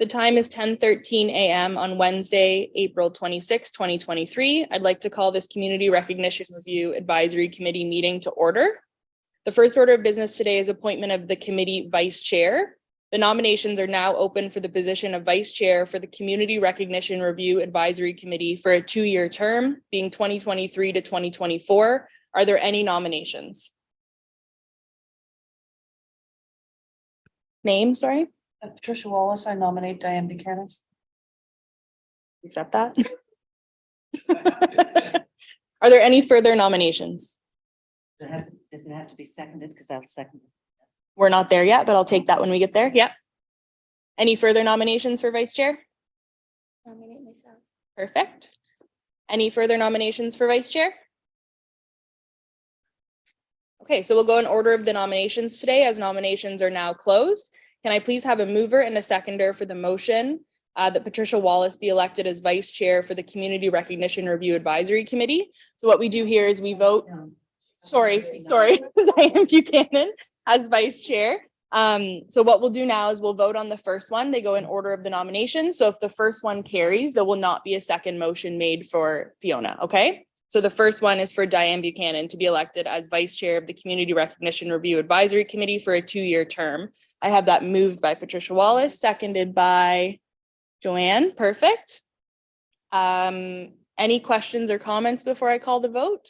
The time is 10:13 a.m. on Wednesday, April 26, 2023. I'd like to call this Community Recognition Review Advisory Committee meeting to order. The first order of business today is appointment of the committee vice chair. The nominations are now open for the position of vice chair for the Community Recognition Review Advisory Committee for a 2-year term, being 2023 to 2024. Are there any nominations? Name, sorry. Patricia Wallace, I nominate Diane Buchanan. Accept that. Are there any further nominations? Does it have to be seconded? Because I'll second it. We're not there yet, but I'll take that when we get there. Yep. Any further nominations for vice chair? Nominate myself. Perfect. Any further nominations for vice chair? Okay, so we'll go in order of the nominations today, as nominations are now closed. Can I please have a mover and a seconder for the motion that Patricia Wallace be elected as vice chair for the Community Recognition Review Advisory Committee? So what we do here is we vote. Sorry, Diane Buchanan as vice chair. So what we'll do now is we'll vote on the first one. They go in order of the nominations. So if the first one carries, there will not be a second motion made for Fiona, okay? So the first one is for Diane Buchanan to be elected as vice chair of the Community Recognition Review Advisory Committee for a 2-year term. I have that moved by Patricia Wallace, seconded by Joanne. Perfect. Any questions or comments before I call the vote?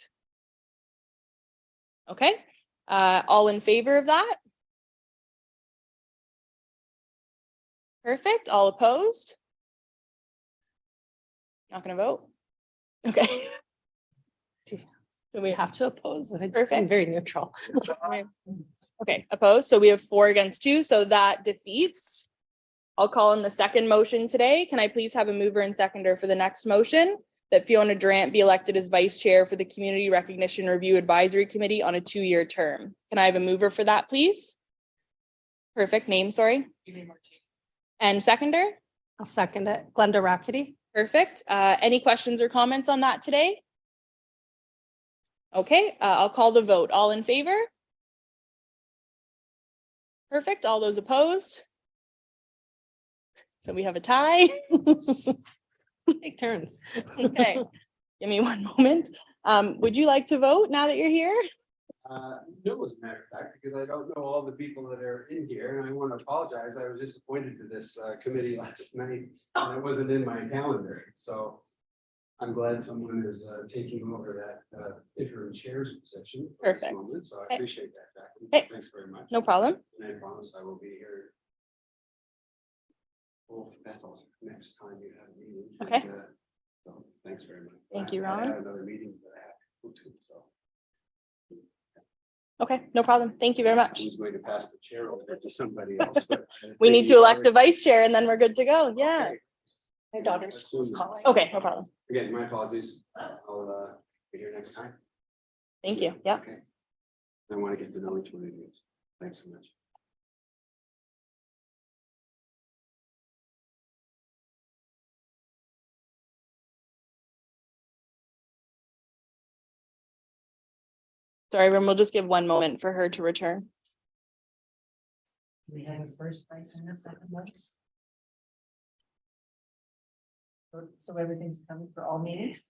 Okay, all in favor of that? Perfect. All opposed? Not going to vote? Okay. So we have to oppose. It's Perfect. very neutral. Okay, opposed. So we have 4 against 2. So that defeats. I'll call in the second motion today. Can I please have a mover and seconder for the next motion that Fiona Durant be elected as vice chair for the Community Recognition Review Advisory Committee on a 2-year term? Can I have a mover for that, please? Perfect. Name, sorry. And seconder? I'll second it. Glenda Rackety. Perfect. Any questions or comments on that today? Okay, I'll call the vote. All in favor? Perfect. All those opposed? So we have a tie. Take turns. Okay, give me one moment. Would you like to vote now that you're here? No, as a matter of fact, because I don't know all the people that are in here, and I want to apologize. I was just appointed to this committee last night, and it wasn't in my calendar, so I'm glad someone is taking over that interim chair's position. at this Perfect. moment, So I Okay. appreciate that, Jacqueline. Okay. Thanks very much. No problem. And I promise I will be here full battle next time you have a meeting. Okay. And, so thanks very much. Thank you, I Ron. have another meeting that I have to go to, so Okay, no problem. Thank you very I much. was going to pass the chair over to somebody else, but. We need to elect a vice chair and then we're good to go. Yeah. Okay. My daughter's Assume- calling. Okay, no problem. Again, my apologies. I'll be here next time. Thank you. Yeah. Okay. I want to get to know each one of you. Thanks so much. Sorry, we'll just give one moment for her to return. Do we have a first place and a second place? So everything's coming for all meetings?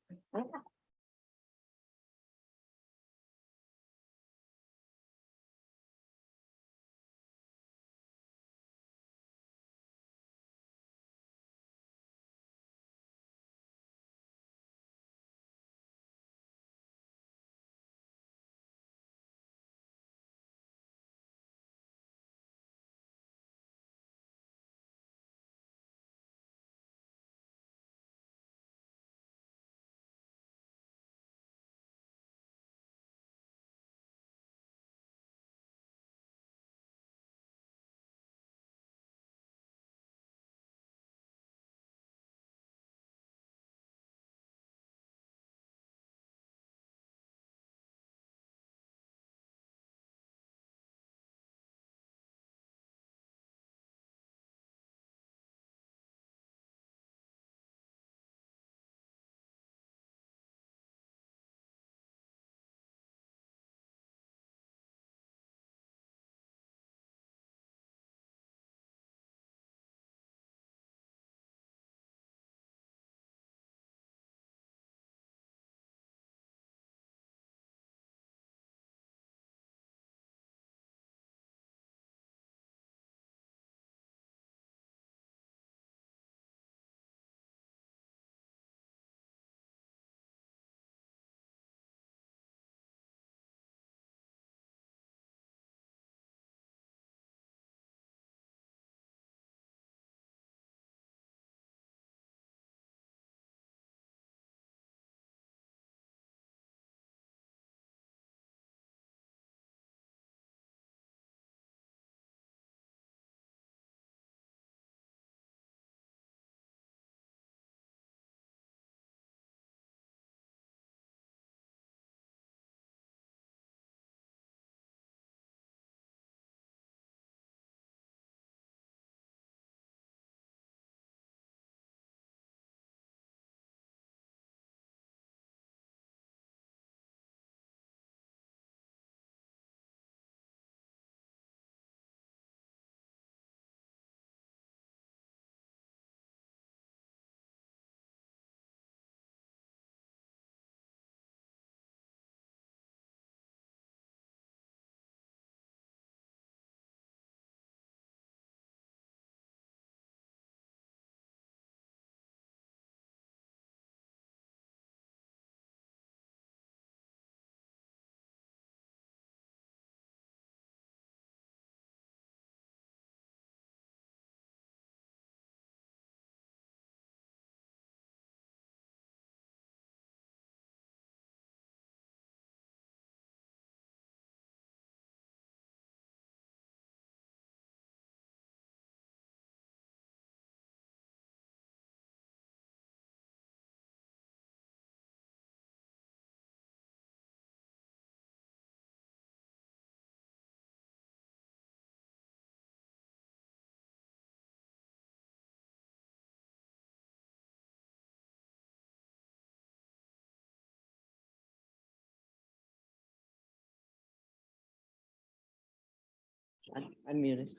Unmuted.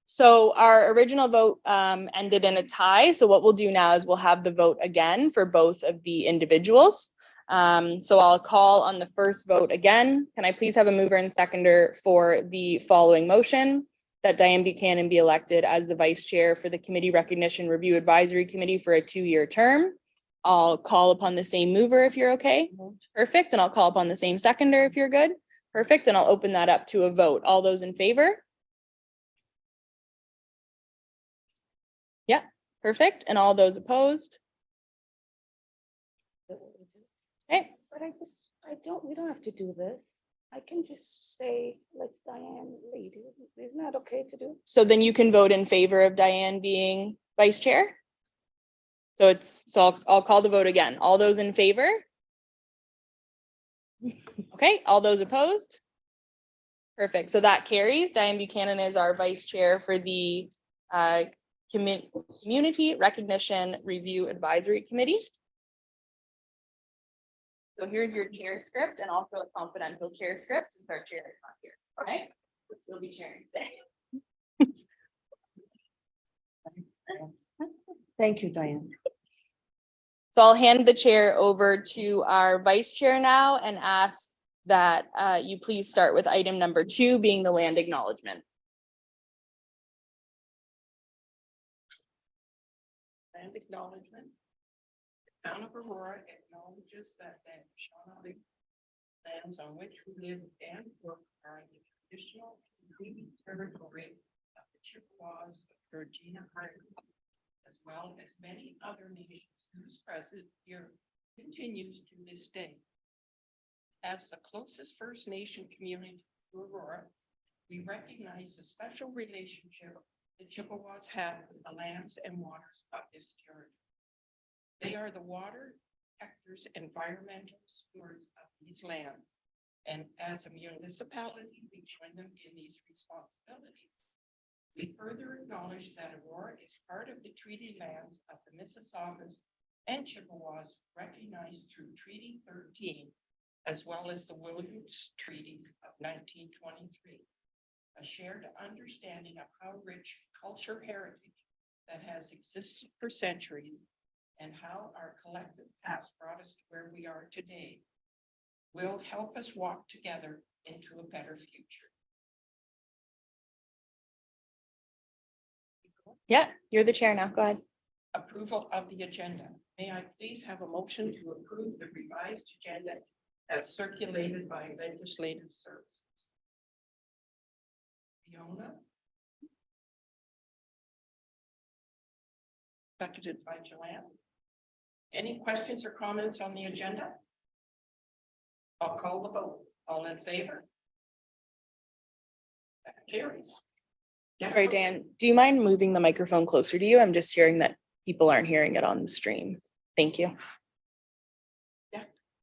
So our original vote ended in a tie. So what we'll do now is we'll have the vote again for both of the individuals. So I'll call on the first vote again. Can I please have a mover and seconder for the following motion? That Diane Buchanan be elected as the vice chair for the Committee Recognition Review Advisory Committee for a 2-year term. I'll call upon the same mover if you're okay. Perfect. And I'll call upon the same seconder if you're good. Perfect. And I'll open that up to a vote. All those in favor? Yeah, perfect. And all those opposed? Okay, But we don't have to do this. I can just say, let's Diane lead. Isn't that okay to do? so then you can vote in favor of Diane being vice chair? So I'll call the vote again. All those in favor? Okay, all those opposed? Perfect. So that carries. Diane Buchanan is our vice chair for the Community Recognition Review Advisory Committee. So here's your chair script and also a confidential chair script since our chair is not here. Okay, you'll be chairing today. Thank you, Diane. So I'll hand the chair over to our vice chair now and ask that you please start with item number 2 being the land acknowledgement. Land acknowledgement. The Town of Aurora acknowledges that the Shawnee lands on which we live and work are in the traditional territory of the Chippewas of Virginia Island, as well as many other nations whose presence here continues to this day. As the closest First Nation community to Aurora, we recognize the special relationship the Chippewas have with the lands and waters of this territory. They are the water protectors, environmental stewards of these lands. And as a municipality, we join them in these responsibilities. We further acknowledge that Aurora is part of the treaty lands of the Mississaugas and Chippewas recognized through Treaty 13, as well as the Williams Treaties of 1923. A shared understanding of how rich culture heritage that has existed for centuries and how our collective past brought us to where we are today will help us walk together into a better future. Yeah, you're the chair now. Go ahead. Approval of the agenda. May I please have a motion to approve the revised agenda as circulated by Legislative Services? Fiona. Seconded by Joanne. Any questions or comments on the agenda? I'll call the vote. All in favor? That carries. Sorry, Dan, do you mind moving the microphone closer to you? I'm just hearing that people aren't hearing it on the stream. Thank you.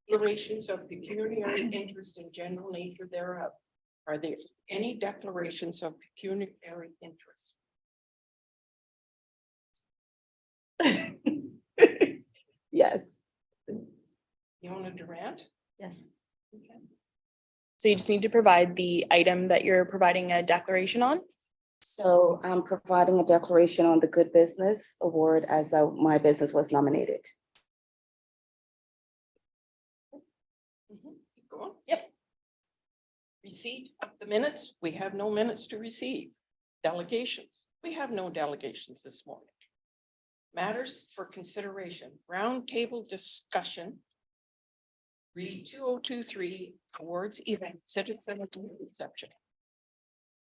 Declarations of pecuniary interest and general nature thereof. Are there any declarations of pecuniary interest? Yes. Fiona Durant? Yes. Okay. So you just need to provide the item that you're providing a declaration on. So I'm providing a declaration on the Good Business Award as my business was nominated. Keep going. Yep. Receipt of the minutes. We have no minutes to receive. Delegations. We have no delegations this morning. Matters for consideration. Roundtable discussion. Read 2023 awards event citizen reception.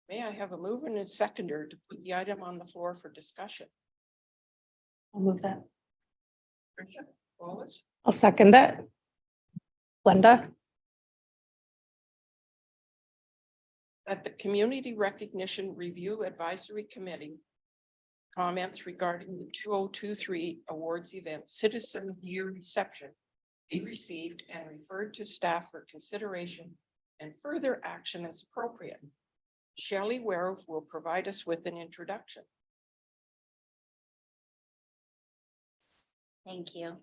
May I have a mover and a seconder to put the item on the floor for discussion? I'll move that. Tricia Wallace, I'll second it. Linda? that the Community Recognition Review Advisory Committee comments regarding the 2023 awards event citizen year reception be received and referred to staff for consideration and further action as appropriate. Shelley Ware will provide us with an introduction. Thank you.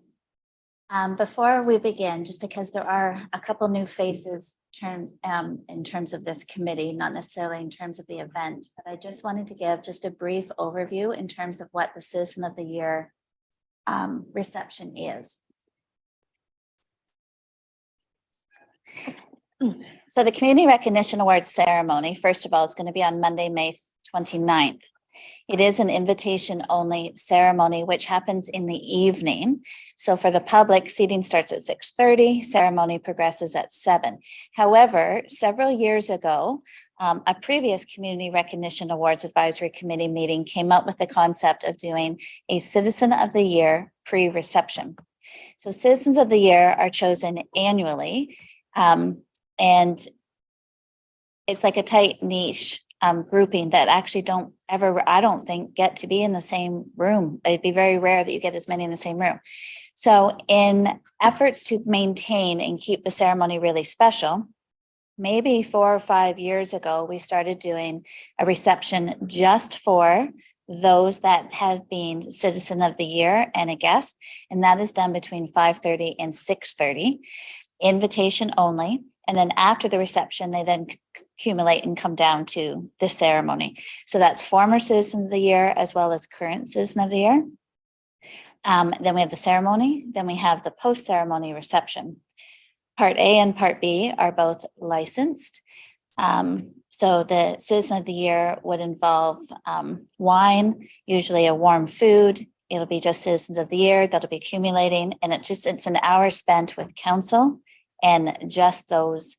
Before we begin, just because there are a couple new faces in terms of this committee, not necessarily in terms of the event, but I just wanted to give just a brief overview in terms of what the Citizen of the Year reception is. So the Community Recognition Awards ceremony, first of all, is going to be on Monday, May 29th. It is an invitation-only ceremony, which happens in the evening. So for the public, seating starts at 6:30, ceremony progresses at 7. However, several years ago, a previous Community Recognition Awards Advisory Committee meeting came up with the concept of doing a Citizen of the Year pre-reception. So Citizens of the Year are chosen annually, and it's like a tight niche grouping that actually don't ever, I don't think, get to be in the same room. It'd be very rare that you get as many in the same room. So in efforts to maintain and keep the ceremony really special, maybe 4 or 5 years ago, we started doing a reception just for those that have been Citizen of the Year and a guest, and that is done between 5:30 and 6:30, invitation only. And then after the reception, they then accumulate and come down to the ceremony. So that's former Citizen of the Year as well as current Citizen of the Year. Then we have the ceremony, then we have the post-ceremony reception. Part A and Part B are both licensed. So the Citizen of the Year would involve wine, usually a warm food. It'll be just Citizens of the Year that'll be accumulating, and it's an hour spent with council and just those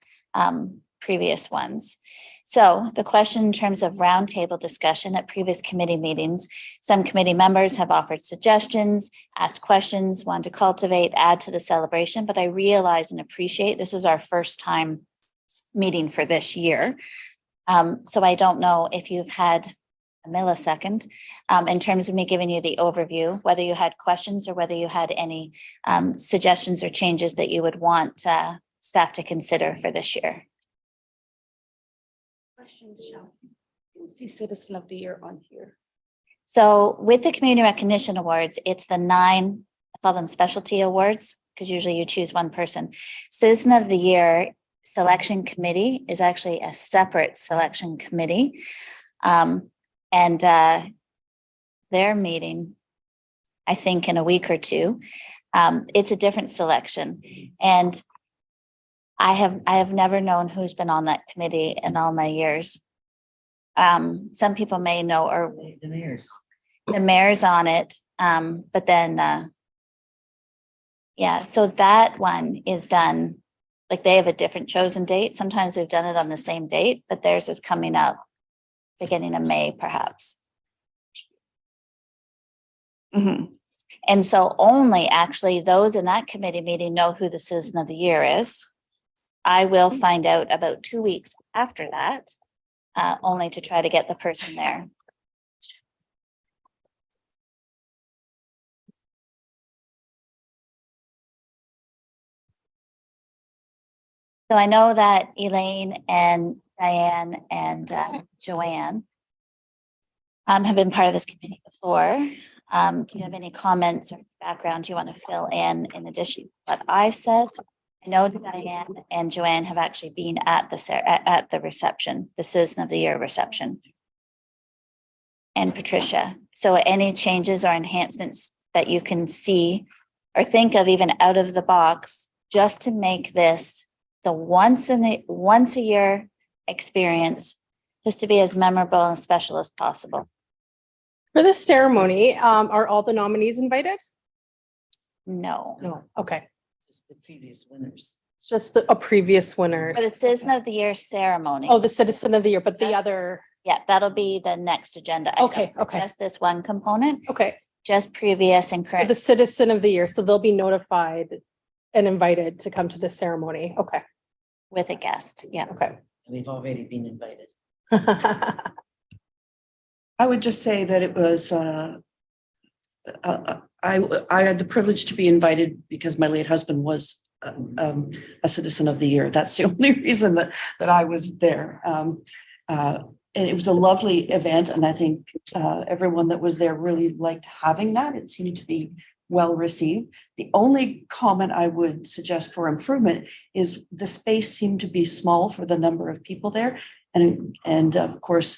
previous ones. So the question in terms of roundtable discussion at previous committee meetings, some committee members have offered suggestions, asked questions, wanted to cultivate, add to the celebration, but I realize and appreciate this is our first time meeting for this year. So I don't know if you've had a millisecond in terms of me giving you the overview, whether you had questions or whether you had any suggestions or changes that you would want staff to consider for this year. Questions, Sean? You see Citizen of the Year on here. So with the Community Recognition Awards, it's the 9, I call them specialty awards, because usually you choose one person. Citizen of the Year selection committee is actually a separate selection committee. And their meeting, I think in a week or two, it's a different selection. And I have never known who's been on that committee in all my years. Some people may know, or the mayor's on it, but then, yeah, so that one is done, like they have a different chosen date. Sometimes we've done it on the same date, but theirs is coming up beginning of May, perhaps. And so only actually those in that committee meeting know who the Citizen of the Year is. I will find out about 2 weeks after that, only to try to get the person there. So I know that Elaine and Diane and Joanne have been part of this committee before. Do you have any comments or background you want to fill in addition to what I said? I know Diane and Joanne have actually been at the reception, the Citizen of the Year reception. And Patricia. So any changes or enhancements that you can see or think of even out of the box, just to make this the once a year experience, just to be as memorable and special as possible. For this ceremony, are all the nominees invited? No. No. Okay, Just the previous winners. just a previous winner. For the Citizen of the Year ceremony. Oh, the Citizen of the Year, but the That's- other, Yeah, that'll be the next agenda. item. Okay, okay. Just this one component, okay, just previous and so current. the Citizen of the Year, so they'll be notified and invited to come to the ceremony. Okay, With a guest, yeah. okay. We've already been invited. I would just say that it was, I had the privilege to be invited because my late husband was a Citizen of the Year. That's the only reason that I was there. And it was a lovely event, and I think everyone that was there really liked having that. It seemed to be well received. The only comment I would suggest for improvement is the space seemed to be small for the number of people there. And of course,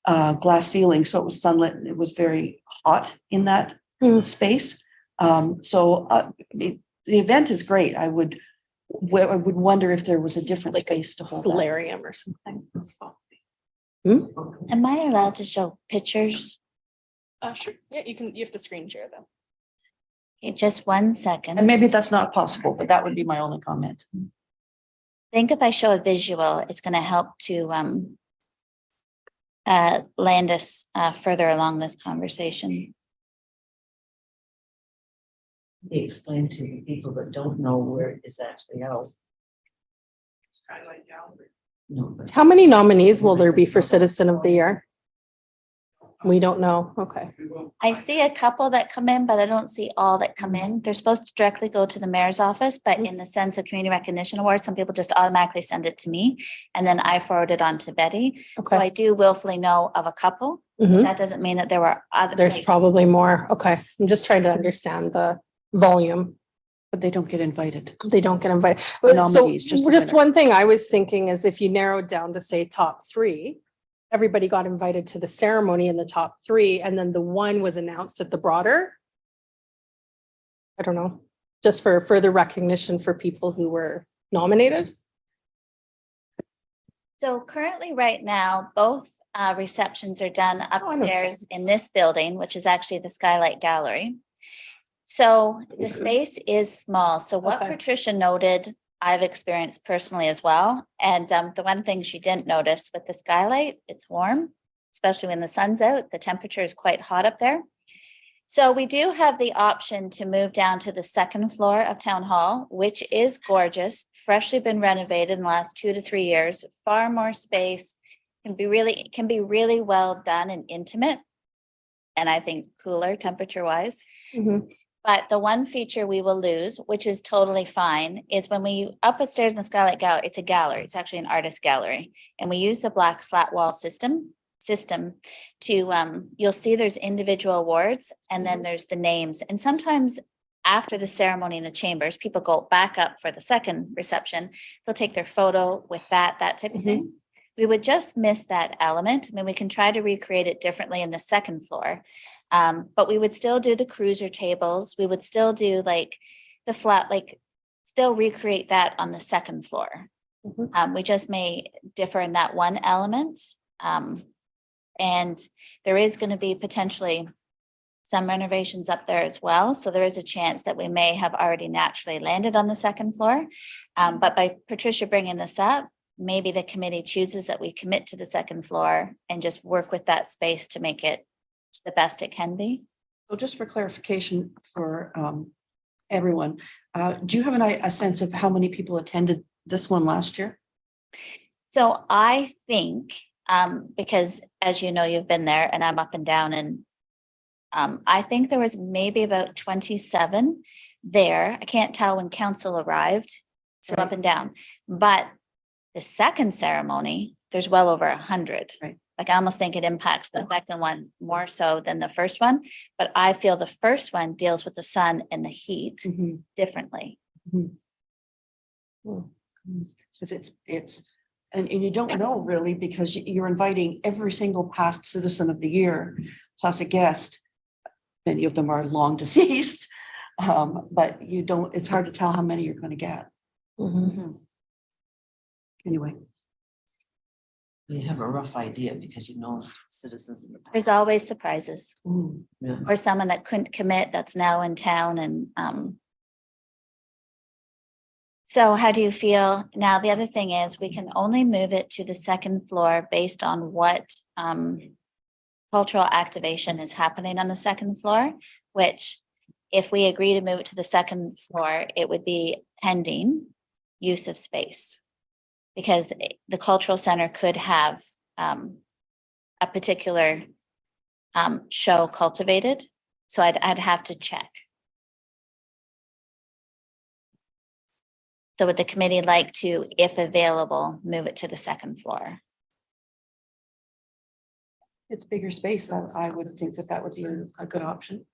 glass ceiling, so it was sunlit and it was very hot in that space. The event is great. I would wonder if there was a different Like a space to hold that. solarium or something. Am I allowed to show pictures? Sure. Yeah, you have to screen share them. Okay, just 1 second. And maybe that's not possible, but that would be my only comment. I think if I show a visual, it's going to help to land us further along this conversation. Explain to the people that don't know where it is actually held. Skylight Gallery. No, but How many nominees will there be for Citizen of the Year? We don't know. Okay. I see a couple that come in, but I don't see all that come in. They're supposed to directly go to the mayor's office, but in the sense of community recognition awards, some people just automatically send it to me and then I forward it on to Betty. So Okay. I do willfully know of a couple. Mhm. That doesn't mean that there were other. There's probably more. Okay. I'm just trying to understand the volume. But they don't get invited. They don't get invited. The But so nominees, just the just winner. one thing I was thinking is if you narrowed down to say top three, everybody got invited to the ceremony in the top three, and then the one was announced at the broader. I don't know, just for further recognition for people who were nominated. So currently, right now, both receptions are done upstairs in this building, which is actually the Skylight Gallery. So the space is small. So what Okay. Patricia noted, I've experienced personally as well. And the one thing she didn't notice with the skylight, it's warm, especially when the sun's out. The temperature is quite hot up there. So we do have the option to move down to the second floor of Town Hall, which is gorgeous, freshly been renovated in the last 2 to 3 years, far more space, can be really well done and intimate. And I think cooler temperature wise. But the one feature we will lose, which is totally fine, is when we upstairs in the Skylight Gallery, it's a gallery. It's actually an artist gallery. And we use the black slat wall system to, you'll see there's individual awards and then there's the names. And sometimes after the ceremony in the chambers, people go back up for the second reception. They'll take their photo with that type of thing. We would just miss that element. I mean, we can try to recreate it differently in the second floor. But we would still do the cruiser tables. We would still do like the flat, like still recreate that on the second floor. We just may differ in that one element. And there is going to be potentially some renovations up there as well. So there is a chance that we may have already naturally landed on the second floor. But by Patricia bringing this up, maybe the committee chooses that we commit to the second floor and just work with that space to make it the best it can be. So just for clarification for everyone, do you have a sense of how many people attended this one last year? So I think, because as you know, you've been there and I'm up and down, and I think there was maybe about 27 there. I can't tell when council arrived, so up and down. But the second ceremony, there's well over 100. Right. Like I almost think it impacts the second one more so than the first one. But I feel the first one deals with the sun and the heat differently. Because it's, and you don't know really, because you're inviting every single past citizen of the year, plus a guest. Many of them are long deceased, but you don't, it's hard to tell how many you're going to get. Anyway. We have a rough idea because you know citizens in the past. There's always surprises. Yeah. Or someone that couldn't commit that's now in town and so how do you feel? Now, the other thing is we can only move it to the second floor based on what cultural activation is happening on the second floor, which if we agree to move it to the second floor, it would be pending use of space. Because the cultural center could have a particular show cultivated. So I'd have to check. So would the committee like to, if available, move it to the second floor? It's bigger space. I would think that would be a good option.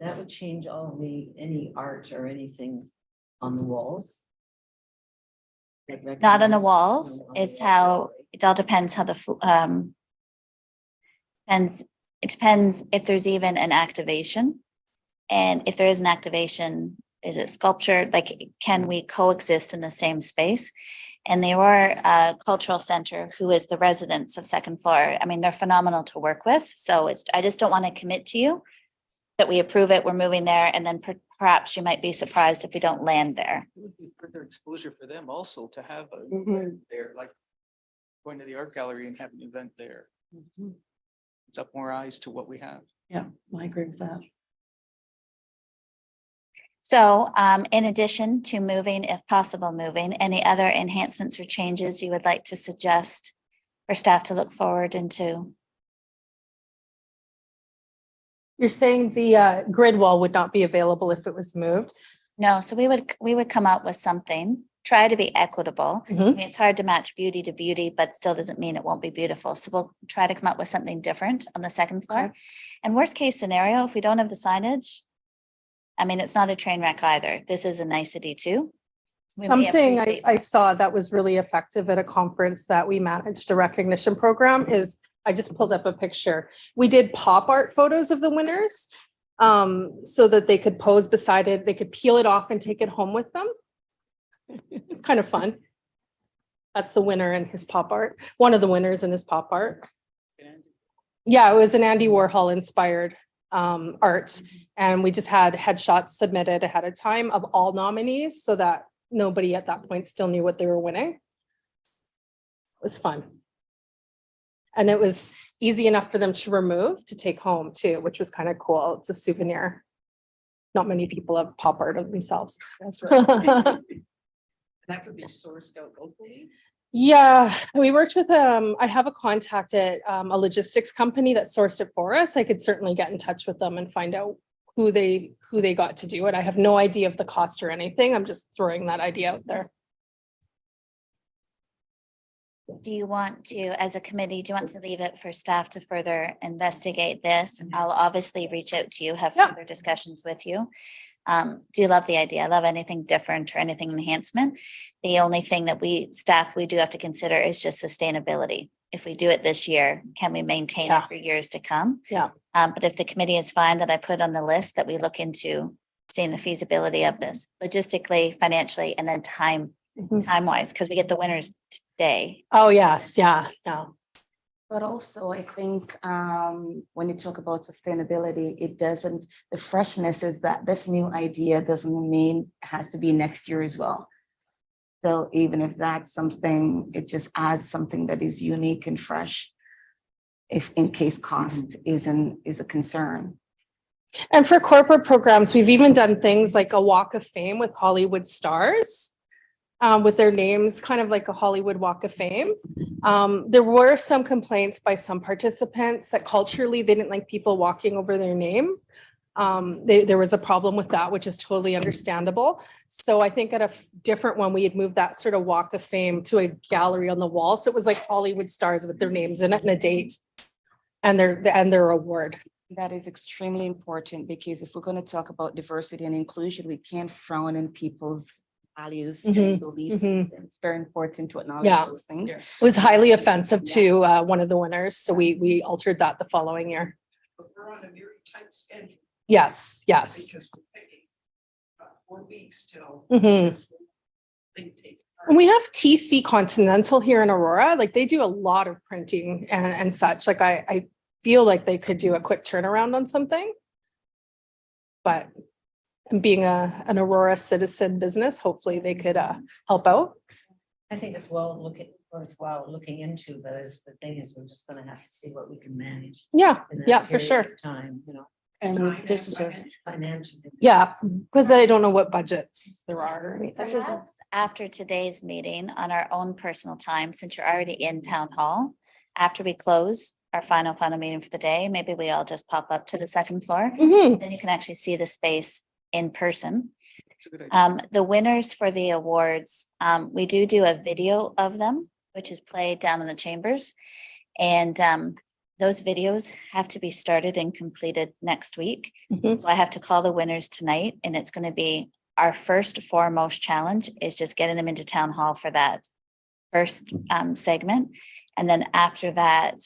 That would change all any art or anything on the walls. Like Not on the recognize, walls. you know, on the It's wall how, gallery. it all depends how and it depends if there's even an activation. And if there is an activation, is it sculptured? Like, can we coexist in the same space? And the Aurora Cultural Center, who is the residents of second floor, I mean, they're phenomenal to work with. So it's, I just don't want to commit to you that we approve it, we're moving there, and then perhaps you might be surprised if we don't land there. It would be further exposure for them also to have a Mhm. event there, like going to the art gallery and having an event there. It's up more eyes to what we have. Yeah, I agree with that. So in addition to moving, if possible, moving, any other enhancements or changes you would like to suggest for staff to look forward into? You're saying the grid wall would not be available if it was moved? No, so we would come up with something, try to be equitable. I Mhm. mean, it's hard to match beauty to beauty, but still doesn't mean it won't be beautiful. So we'll try to come up with something different on the second floor. Okay. And worst case scenario, if we don't have the signage, I mean, it's not a train wreck either. This is a nicety too. We may Something appreciate- I saw that was really effective at a conference that we managed, a recognition program, is, I just pulled up a picture. We did pop art photos of the winners so that they could pose beside it. They could peel it off and take it home with them. It's kind of fun. That's the winner in his pop art, one of the winners in his pop art. Yeah, it was an Andy Warhol inspired art. And we just had headshots submitted ahead of time of all nominees so that nobody at that point still knew what they were winning. It was fun. And it was easy enough for them to remove to take home too, which was kind of cool. It's a souvenir. Not many people have pop art of themselves. That's right. That could be sourced out locally. Yeah, we worked with, I have a contact at a logistics company that sourced it for us. I could certainly get in touch with them and find out who they got to do it. I have no idea of the cost or anything. I'm just throwing that idea out there. Do you want to, as a committee, do you want to leave it for staff to further investigate this? I'll obviously reach out to you, have Yeah. further discussions with you. Do you love the idea? I love anything different or anything enhancement. The only thing that we do have to consider is just sustainability. If we do it this year, can we maintain Yeah. it for years to come? Yeah. But if the committee is fine that I put on the list that we look into seeing the feasibility of this logistically, financially, and then time wise, because we get the winners today. Oh, yes, yeah, no. But also, I think when you talk about sustainability, it doesn't, the freshness is that this new idea doesn't mean it has to be next year as well. So even if that's something, it just adds something that is unique and fresh. If in case cost is a concern. And for corporate programs, we've even done things like a walk of fame with Hollywood stars. With their names, kind of like a Hollywood Walk of Fame. There were some complaints by some participants that culturally they didn't like people walking over their name. There was a problem with that, which is totally understandable. So I think at a different one, we had moved that sort of Walk of Fame to a gallery on the wall. So it was like Hollywood stars with their names in it and a date and their award. That is extremely important because if we're going to talk about diversity and inclusion, we can't frown in people's values Mhm, and beliefs. mhm. It's very important to acknowledge Yeah. those things. It was highly offensive to one of the winners. So we altered that the following year. But we're on a very tight schedule Yes, yes. because we're picking 4 weeks till. Mhm. this whole thing takes And we have TC Continental here in Aurora, like they do a lot of printing and such, like I feel like they could do a quick turnaround on something. But being an Aurora citizen business, hopefully they could help out. I think it's worthwhile looking into, but the thing is, we're just gonna have to see what we can manage. Yeah, in that yeah, for period sure. of Time, you know, And this is a, financial. yeah, because I don't know what budgets there are or anything. Perhaps after today's meeting on our own personal time, since you're already in town hall, after we close our final meeting for the day, maybe we all just pop up to the second floor. Mhm. Then you can actually see the space in person. It's a good idea. The winners for the awards, we do a video of them, which is played down in the chambers. And those videos have to be started and completed next week. Mhm. So I have to call the winners tonight, and it's going to be our first foremost challenge is just getting them into town hall for that first segment. And then after that,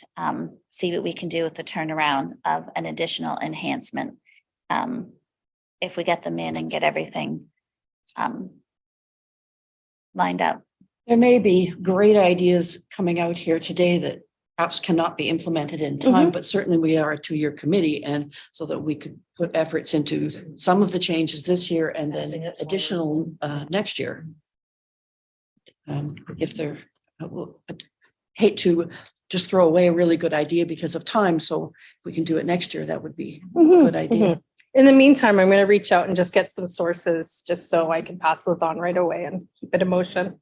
see what we can do with the turnaround of an additional enhancement. If we get them in and get everything lined up. There may be great ideas coming out here today that perhaps cannot be implemented in time, but certainly we are a 2-year committee, and so that we could put efforts into some of the changes this year and Passing then it forward. additional next year. If they're, I'd hate to just throw away a really good idea because of time, so if we can do it next year, that would be a Mhm, good idea. mhm. In the meantime, I'm going to reach out and just get some sources, just so I can pass those on right away and keep it in motion.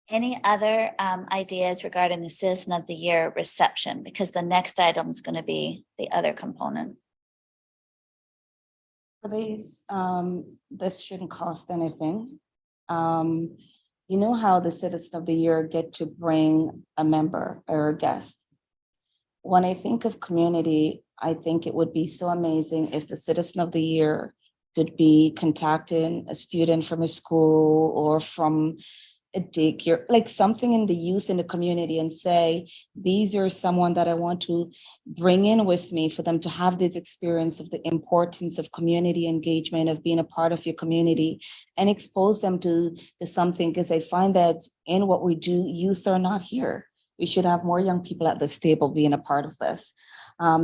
Any other ideas regarding the Citizen of the Year reception? Because the next item is going to be the other component. These, this shouldn't cost anything. You know how the Citizen of the Year get to bring a member or a guest? When I think of community, I think it would be so amazing if the Citizen of the Year could be contacting a student from a school or from a daycare, like something in the youth in the community, and say, these are someone that I want to bring in with me for them to have this experience of the importance of community engagement, of being a part of your community, and expose them to something, because I find that in what we do, youth are not here. We should have more young people at this table being a part of this.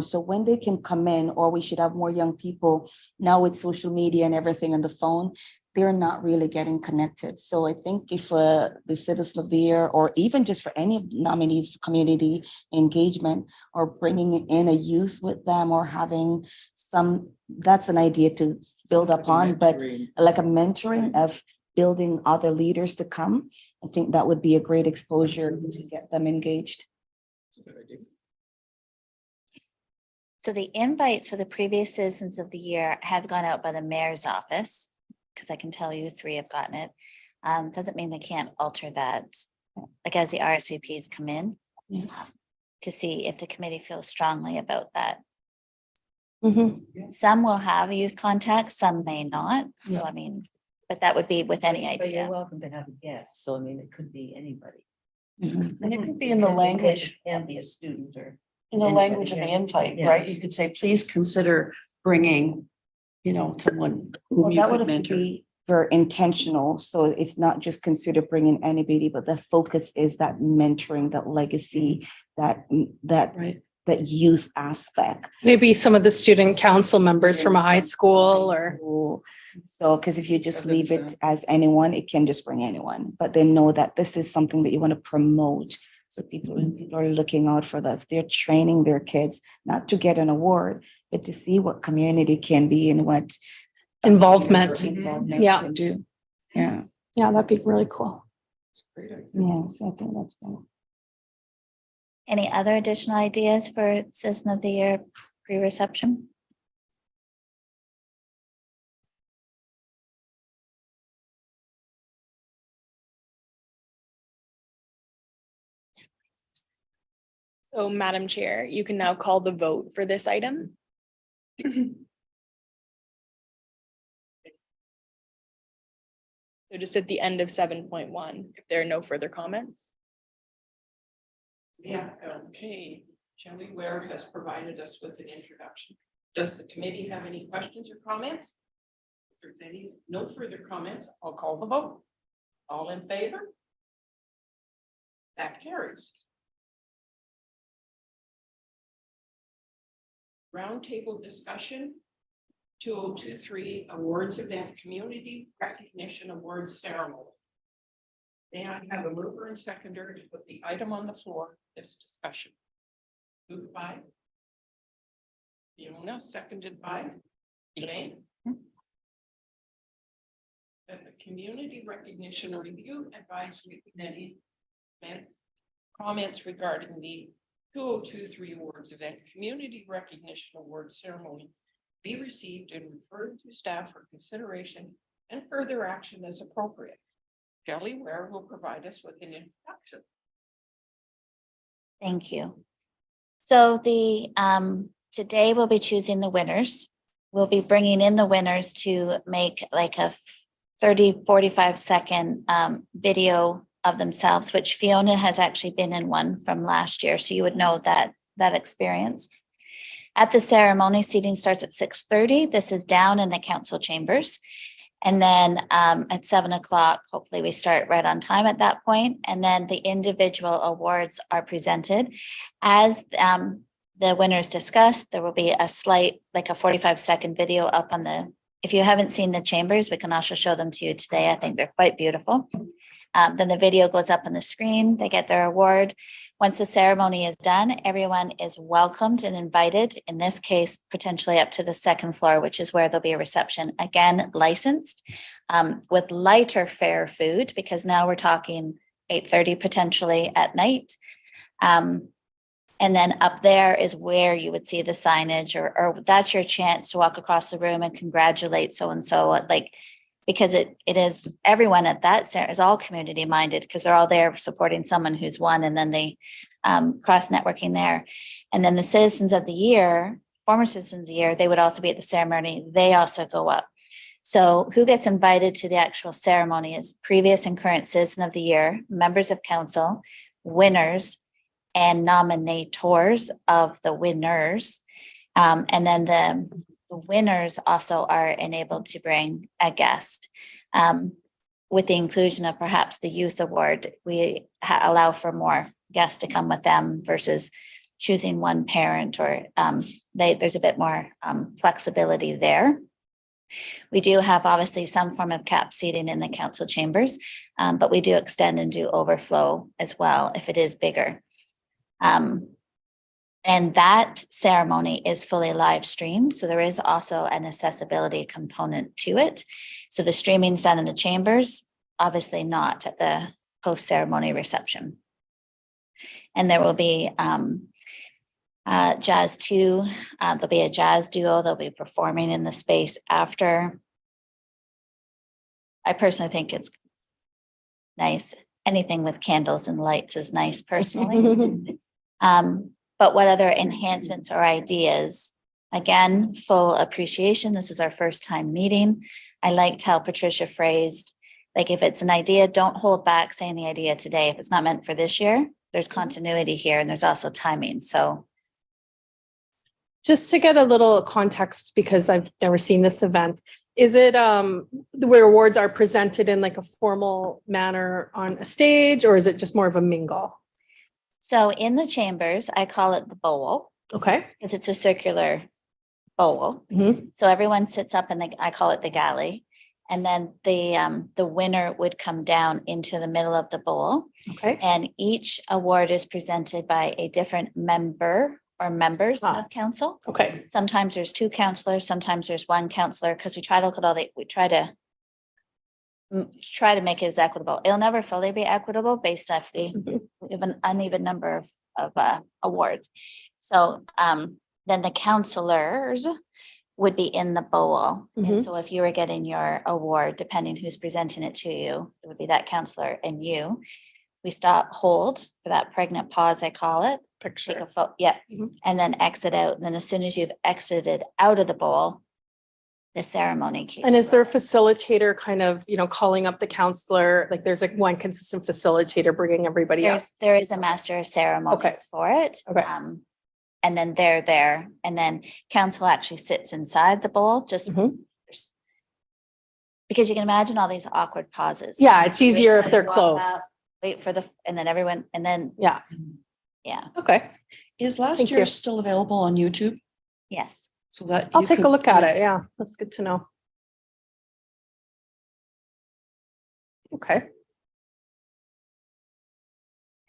So when they can come in, or we should have more young people now with social media and everything on the phone, they're not really getting connected. So I think if the Citizen of the Year, or even just for any nominees for community engagement, or bringing in a youth with them, or having some, that's an idea to build upon, but like a mentoring of building other leaders to come. I think that would be a great exposure to get them engaged. So the invites for the previous Citizens of the Year have gone out by the mayor's office, because I can tell you 3 have gotten it. Doesn't mean they can't alter that, like as the RSVPs come in, Yes. to see if the committee feels strongly about that. Mhm. Some will have a youth contact, some may not. So I mean, but that would be with any But you're idea. welcome to have a guest, so I mean, it could be anybody. And it could be in the language, Can be a student or. in the language of the invite, Yeah. right? You could say, please consider bringing, someone whom Well, you that would could have to mentor. be very intentional. So it's not just consider bringing anybody, but the focus is that mentoring, that legacy, that Right. that youth aspect. Maybe some of the student council members from a high school or. School. So, because if you just leave it as anyone, it can just bring anyone, but they know that this is something that you want to promote. So people are looking out for this. They're training their kids, not to get an award, but to see what community can be and what Involvement. involvement Yeah. can do. Yeah, Yeah, that'd be really cool. yeah, so I think that's good. Any other additional ideas for Citizen of the Year pre-reception? So Madam Chair, you can now call the vote for this item. So just at the end of 7.1, if there are no further comments. Yeah, okay. Shelley Ware has provided us with an introduction. Does the committee have any questions or comments? If there's any, no further comments, I'll call the vote. All in favor? That carries. Roundtable discussion. 2023 Awards Event Community Recognition Awards Ceremony. May I have a mover and seconder to put the item on the floor, this discussion? Moved by Fiona, seconded by Elaine. That the Community Recognition Review Advisory Committee met comments regarding the 2023 Awards Event Community Recognition Awards Ceremony be received and referred to staff for consideration and further action as appropriate. Shelley Ware will provide us with an introduction. Thank you. So today we'll be choosing the winners. We'll be bringing in the winners to make like a 30, 45-second video of themselves, which Fiona has actually been in one from last year. So you would know that experience. At the ceremony, seating starts at 6:30. This is down in the council chambers. And then at 7 o'clock, hopefully we start right on time at that point. And then the individual awards are presented. As the winners discussed, there will be a slight, like a 45-second video up on if you haven't seen the chambers, we can also show them to you today. I think they're quite beautiful. Then the video goes up on the screen. They get their award. Once the ceremony is done, everyone is welcomed and invited, in this case, potentially up to the second floor, which is where there'll be a reception, again, licensed, with lighter fare food, because now we're talking 8:30 potentially at night. And then up there is where you would see the signage, or that's your chance to walk across the room and congratulate so-and-so, like, because it is, everyone at that center is all community minded, because they're all there supporting someone who's won, and then they cross networking there. And then the citizens of the year, former citizens of the year, they would also be at the ceremony. They also go up. So who gets invited to the actual ceremony is previous and current citizen of the year, members of council, winners, and nominators of the winners. And then the winners also are enabled to bring a guest. With the inclusion of perhaps the youth award, we allow for more guests to come with them versus choosing one parent, or there's a bit more flexibility there. We do have obviously some form of cap seating in the council chambers, but we do extend and do overflow as well if it is bigger. And that ceremony is fully live streamed. So there is also an accessibility component to it. So the streaming's done in the chambers, obviously not at the post-ceremony reception. And there will be jazz too. There'll be a jazz duo. They'll be performing in the space after. I personally think it's nice. Anything with candles and lights is nice personally. But what other enhancements or ideas? Again, full appreciation. This is our first time meeting. I liked how Patricia phrased, like, if it's an idea, don't hold back saying the idea today. If it's not meant for this year, there's continuity here, and there's also timing. So Just to get a little context, because I've never seen this event, is it where awards are presented in like a formal manner on a stage, or is it just more of a mingle? So in the chambers, I call it the bowl, Okay. because it's a circular bowl. Mhm. So everyone sits up and I call it the galley. And then the winner would come down into the middle of the bowl. Okay. And each award is presented by a different member or members Ah. of council. Okay. Sometimes there's two counselors, sometimes there's one counselor, because we try to look at we try to make it as equitable. It'll never fully be equitable based off we have an uneven number of awards. So then the counselors would be in the bowl. And Mhm. so if you were getting your award, depending who's presenting it to you, it would be that counselor and you. We hold for that pregnant pause, I call it. Take Picture. a photo, yeah, Mhm. and then exit out. And then as soon as you've exited out of the bowl, the ceremony keeps. And is there a rolling. facilitator kind of, calling up the counselor? Like there's like one consistent facilitator bringing everybody up? There is a master of ceremonies for it. Okay. And then they're there, and then council actually sits inside the bowl, just Mhm. because you can imagine all these awkward pauses. Yeah, it's Wait easier till if they're you walk close. out, Wait for and then everyone, and then, Yeah. yeah, Okay. Is last Thank year you. still available on YouTube? yes. So that. I'll you take a could- look at it. Yeah, that's good to know. Okay.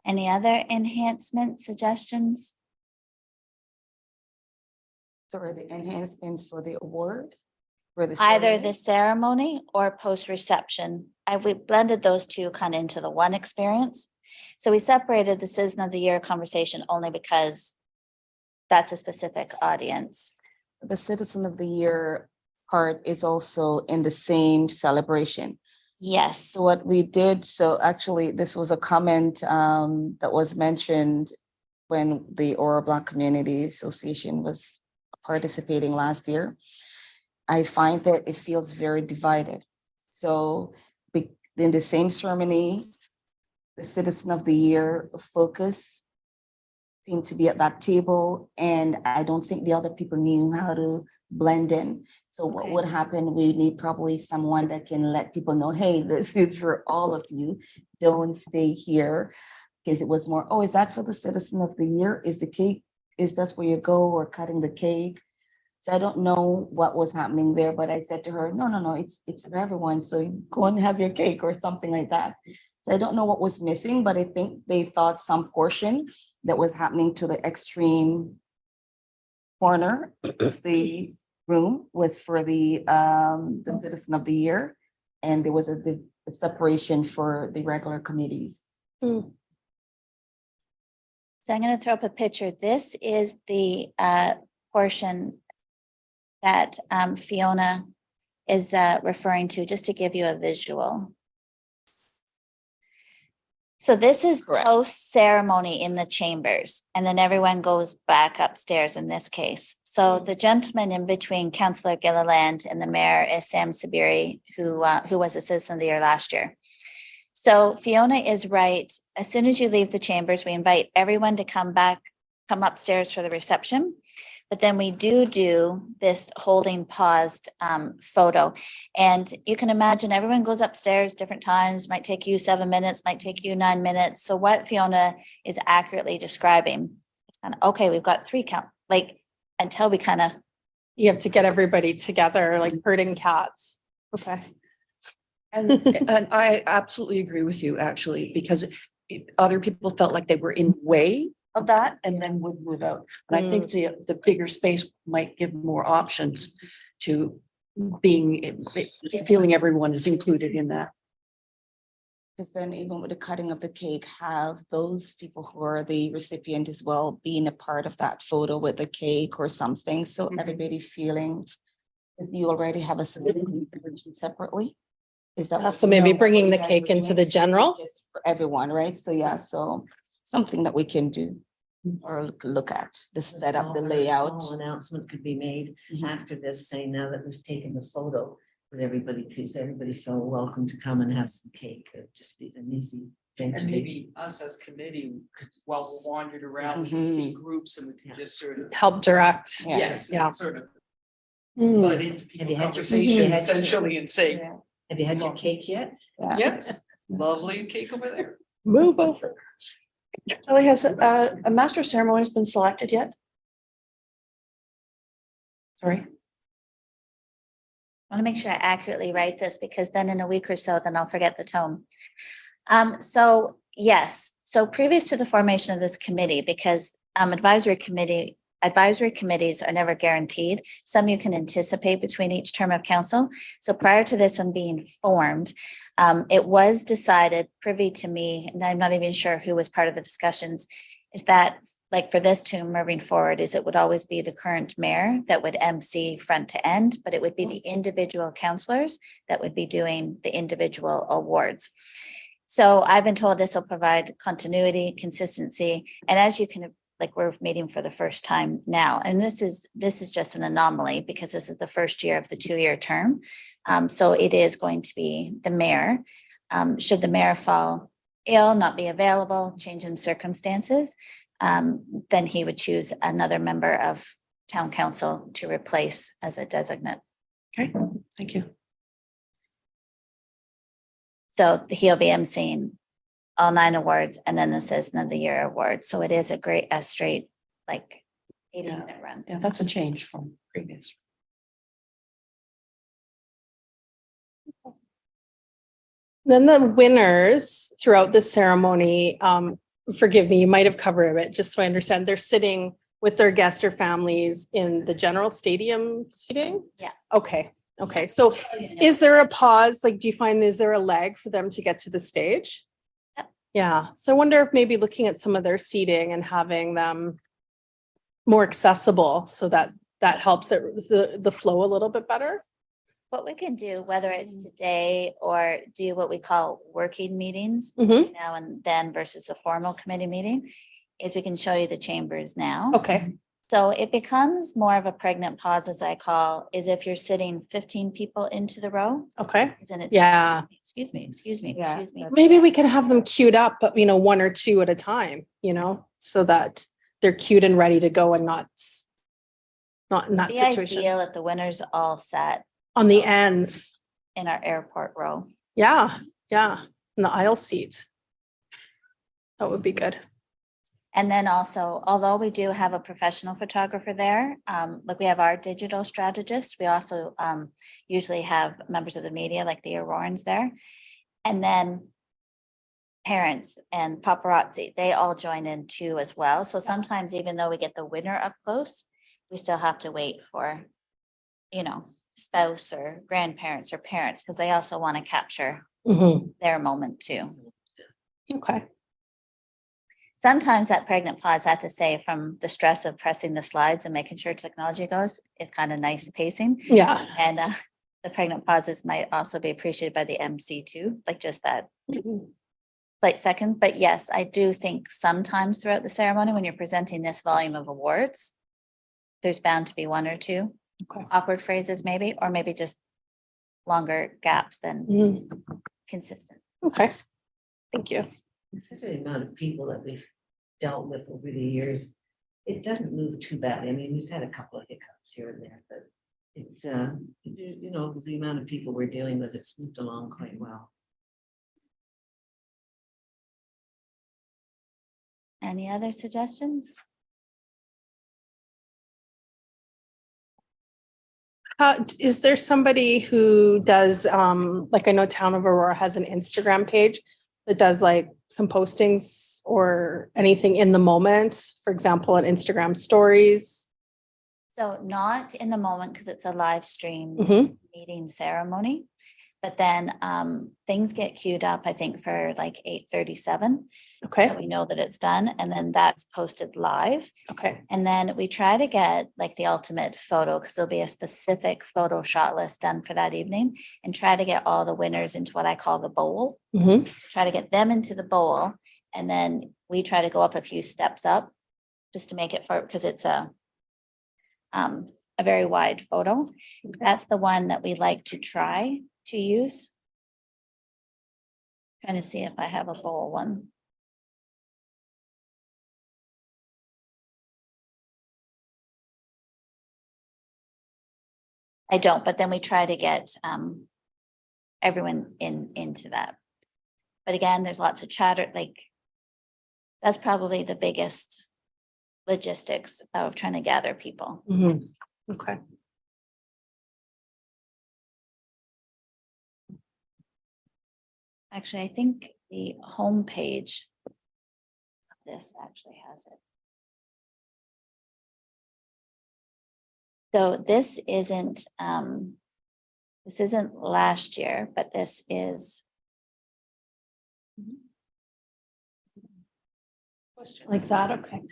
Any other enhancement suggestions? Sorry, the enhancements for the award? For the Either ceremony? the ceremony or post-reception. We blended those two kind of into the one experience. So we separated the Citizen of the Year conversation only because that's a specific audience. The Citizen of the Year part is also in the same celebration. Yes. So what we did, so actually this was a comment that was mentioned when the Aurora Black Community Association was participating last year, I find that it feels very divided. So in the same ceremony, the Citizen of the Year focus seemed to be at that table, and I don't think the other people knew how to blend in. So what Okay. would happen, we need probably someone that can let people know, hey, this is for all of you. Don't stay here. Because it was more, oh, is that for the Citizen of the Year? Is the cake, is that where you go, or cutting the cake? So I don't know what was happening there, but I said to her, no, it's for everyone. So you go and have your cake or something like that. So I don't know what was missing, but I think they thought some portion that was happening to the extreme corner of the room was for the Citizen of the Year. And there was a separation for the regular committees. So I'm going to throw up a picture. This is the portion that Fiona is referring to, just to give you a visual. So this is post ceremony in the chambers, and then everyone goes back upstairs in this case. So the gentleman in between Councillor Gilliland and the mayor is Sam Sabiri, who was a Citizen of the Year last year. So Fiona is right. As soon as you leave the chambers, we invite everyone to come upstairs for the reception. But then we do this holding paused photo. And you can imagine everyone goes upstairs different times, might take you 7 minutes, might take you 9 minutes. So what Fiona is accurately describing, it's kind of, okay, we've got 3 count, like until we kind of. You have to get everybody together, like herding cats. Okay. And I absolutely agree with you, actually, because other people felt like they were in the way of that and then would move out. And I think the bigger space might give more options to feeling everyone is included in that. Because then even with the cutting of the cake, have those people who are the recipient as well being a part of that photo with the cake or something. So everybody feeling that you already have a celebration separately. Is that what So maybe no, bringing what the you guys cake were into doing? the general? Just for everyone, right? So yeah, so something that we can do or look at, the setup, the layout. Small announcement could be made Mhm. after this, saying now that we've taken the photo with everybody, please, everybody feel welcome to come and have some cake. It'd just be an easy thing to And do. maybe us as committee, while we wandered around, we can see groups and we can just sort of. Help direct. Yeah. Yes, Yeah. sort of. Mm. Butt into Have people's you had your- conversations Mhm. essentially and say, Have you had your cake yet? Yeah. yes, lovely cake over there. Move over. Kelly, has a master of ceremonies been selected yet? Sorry. I want to make sure I accurately write this, because then in a week or so, then I'll forget the tone. So yes, so previous to the formation of this committee, because advisory committees are never guaranteed. Some you can anticipate between each term of council. So prior to this one being formed, it was decided, privy to me, and I'm not even sure who was part of the discussions, is that like for this term moving forward, is it would always be the current mayor that would MC front to end, but it would be the individual councillors that would be doing the individual awards. So I've been told this will provide continuity, consistency, and as you can, like we're meeting for the first time now, and this is just an anomaly because this is the first year of the 2-year term. So it is going to be the mayor. Should the mayor fall ill, not be available, change in circumstances, then he would choose another member of town council to replace as a designate. Okay, thank you. So he'll be emceeing all 9 awards and then the Citizen of the Year award. So it is a straight, like 80-minute run. Yeah, that's a change from previous. Then the winners throughout the ceremony, forgive me, you might have covered it, just so I understand, they're sitting with their guests or families in the general stadium seating? Yeah. Okay, so is there a pause? Like, do you find, is there a lag for them to get to the stage? Yep. Yeah, so I wonder if maybe looking at some of their seating and having them more accessible so that helps it, the flow a little bit better? What we can do, whether it's today or do what we call working meetings Mhm. now and then versus a formal committee meeting, is we can show you the chambers now. Okay, So it becomes more of a pregnant pause, as I call, is if you're sitting 15 people into the row. okay. Isn't it? Yeah. Excuse me, excuse me, Yeah, excuse me. Maybe we can have them queued up, but one or two at a time, so that they're queued and ready to go and not in that The situation. ideal if the winners all sat On the ends. in our airport row. Yeah, yeah, in the aisle seat. That would be good. And then also, although we do have a professional photographer there, like we have our digital strategist, we also usually have members of the media like the Aurorans there. And then parents and paparazzi, they all join in too as well. So sometimes even though we get the winner up close, we still have to wait for, spouse or grandparents or parents, because they also want to capture Mhm. their moment too. Okay, Sometimes that pregnant pause, I have to say, from the stress of pressing the slides and making sure technology goes, is kind of nice pacing. yeah. And the pregnant pauses might also be appreciated by the MC too, like just that slight second. But yes, I do think sometimes throughout the ceremony, when you're presenting this volume of awards, there's bound to be one or two Okay. awkward phrases maybe, or maybe just longer gaps than Mhm. consistent. Okay, thank you. Considering the amount of people that we've dealt with over the years, it doesn't move too badly. I mean, we've had a couple of hiccups here and there, but it's, with the amount of people we're dealing with, it's moved along quite well. Any other suggestions? Is there somebody who does, like I know Town of Aurora has an Instagram page that does like some postings or anything in the moment, for example, an Instagram stories? So not in the moment because it's a live stream Mhm. meeting ceremony. But then things get queued up, I think, for like 8:37. So Okay, we know that it's done, and then that's posted live. okay, And then we try to get like the ultimate photo, because there'll be a specific photo shot list done for that evening, and try to get all the winners into what I call the bowl. Mhm. Try to get them into the bowl, and then we try to go up a few steps up just to make it for, because it's a very wide photo. That's the one that we like to try to use. Trying to see if I have a bowl one. I don't, but then we try to get everyone into that. But again, there's lots of chatter, like that's probably the biggest logistics of trying to gather people. Mhm. Okay. Actually, I think the homepage of this actually has it. So this isn't last year, but this is. Like that, okay.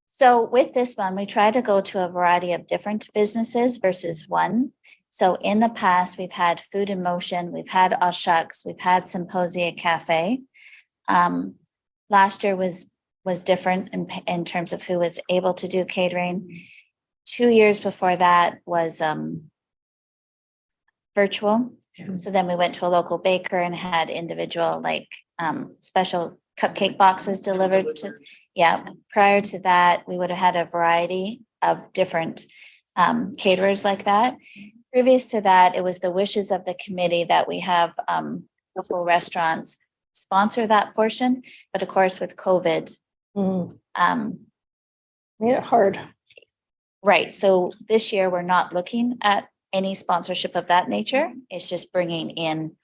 So with this one, we try to go to a variety of different businesses versus one. So in the past, we've had Food in Motion, we've had Oshucks, we've had Symposia Cafe. Last year was different in terms of who was able to do catering. 2 years before that was virtual. So then we went to a local baker and had individual special cupcake boxes delivered to, prior to that, we would have had a variety of different caterers like that. Previous to that, it was the wishes of the committee that we have local restaurants sponsor that portion. But of course, with COVID, Mhm. Made it hard. right. So this year, we're not looking at any sponsorship of that nature. It's just bringing in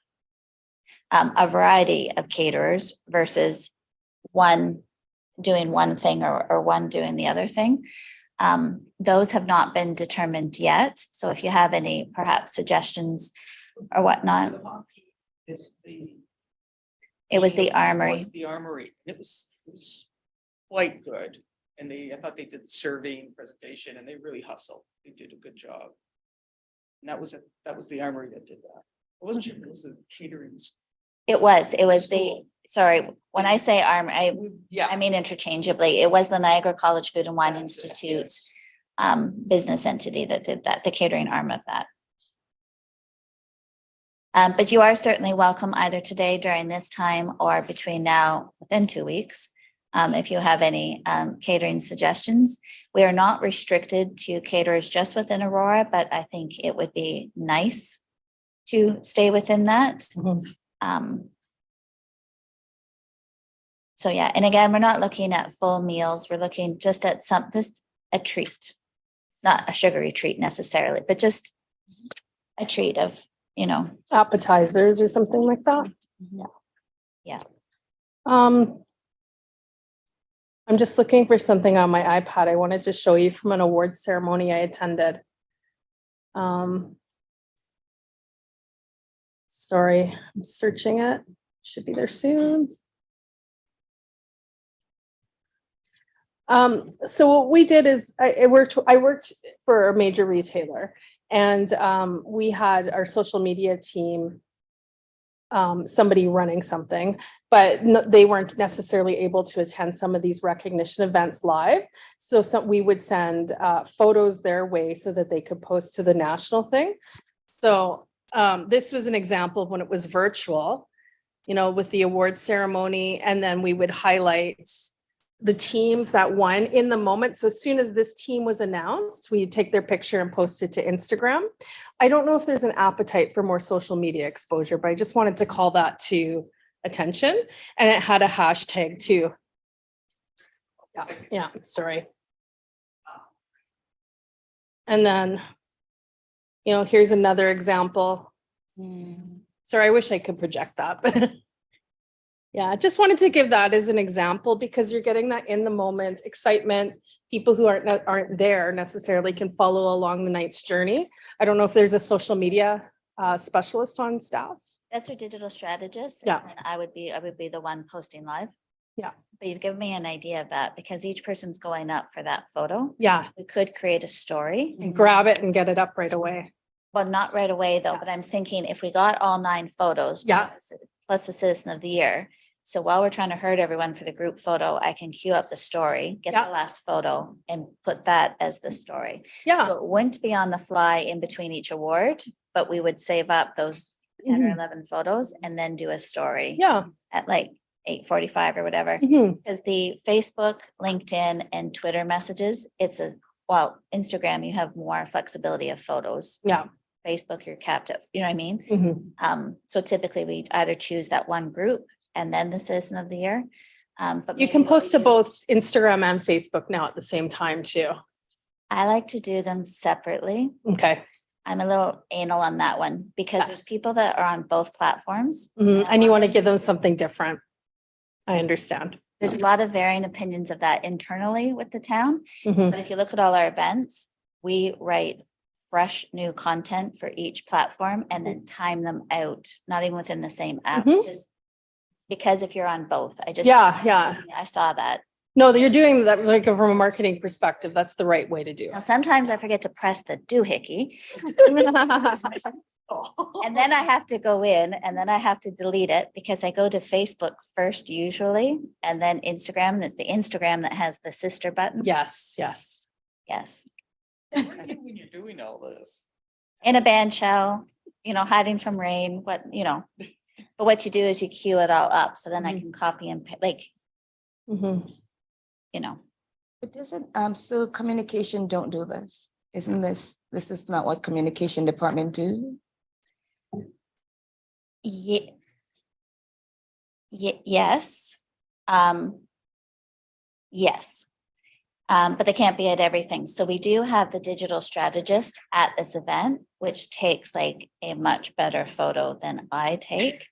a variety of caterers versus one doing one thing or one doing the other thing. Those have not been determined yet. So if you have any perhaps suggestions or whatnot, it was the Armory. It was the Armory. It was quite good. And I thought they did the surveying presentation and they really hustled. They did a good job. And that was the Armory that did that. I wasn't sure if it was the catering. It was the, sorry, when I say arm, I Yeah, mean interchangeably. It was the Niagara College Food and Wine Institute business entity that did that, the catering arm of that. But you are certainly welcome either today during this time or between now, within 2 weeks. If you have any catering suggestions. We are not restricted to caterers just within Aurora, but I think it would be nice to stay within that. So yeah, and again, we're not looking at full meals. We're looking just at just a treat. Not a sugary treat necessarily, but just a treat of, you know. Appetizers or something like that. Yeah. I'm just looking for something on my iPad. I wanted to show you from an awards ceremony I attended. Sorry, I'm searching it. Should be there soon. So what we did is I worked for a major retailer, and we had our social media team, somebody running something, but they weren't necessarily able to attend some of these recognition events live. So we would send photos their way so that they could post to the national thing. So this was an example of when it was virtual, you know, with the awards ceremony, and then we would highlight the teams that won in the moment. So as soon as this team was announced, we'd take their picture and post it to Instagram. I don't know if there's an appetite for more social media exposure, but I just wanted to call that to attention. And it had a hashtag too. Yeah, sorry. And then, you know, here's another example. Sorry, I wish I could project that, but yeah, just wanted to give that as an example because you're getting that in the moment excitement. People who aren't there necessarily can follow along the night's journey. I don't know if there's a social media specialist on staff. That's our digital strategist. Yeah. And I would be the one posting live. Yeah. But you've given me an idea of that because each person's going up for that photo. Yeah, We could create a story. and grab it and get it up right away. Well, not right away though, but I'm thinking if we got all 9 photos. Yeah. Plus the citizen of the year. So while we're trying to herd everyone for the group photo, I can queue up the story, get Yeah. the last photo and put that as the story. Yeah, So it wouldn't be on the fly in between each award, but we would save up those 10 or 11 photos and then do a story yeah. at like 8:45 or whatever. Mhm. Because the Facebook, LinkedIn and Twitter messages, Instagram, you have more flexibility of photos. Yeah. Facebook, you're capped at, you know what I mean? Mhm. So typically we either choose that one group and then the citizen of the year. But You maybe can what post we to do- both Instagram and Facebook now at the same time too. I like to do them separately. Okay. I'm a little anal on that one because Yeah. there's people that are on both platforms. Mhm. And you want to give them something different. I understand. There's a lot of varying opinions of that internally with the town. Mhm. But if you look at all our events, we write fresh new content for each platform and then time them out, not even within the same app, Mhm. just because if you're on both, Yeah. I saw that. No, you're doing that like from a marketing perspective. That's the right way to do Now, it. sometimes I forget to press the doohickey and then I have to go in and then I have to delete it because I go to Facebook first usually and then Instagram. And it's the Instagram that has the sister button. Yes. Yes. what do you do when you're doing all this? In a band shell, you know, hiding from rain, but what you do is you queue it all up. So then I can copy and Mhm. you know, But doesn't, so communication don't do this? Isn't this is not what communication department do? Yes. Yes. But they can't be at everything. So we do have the digital strategist at this event, which takes like a much better photo than I take.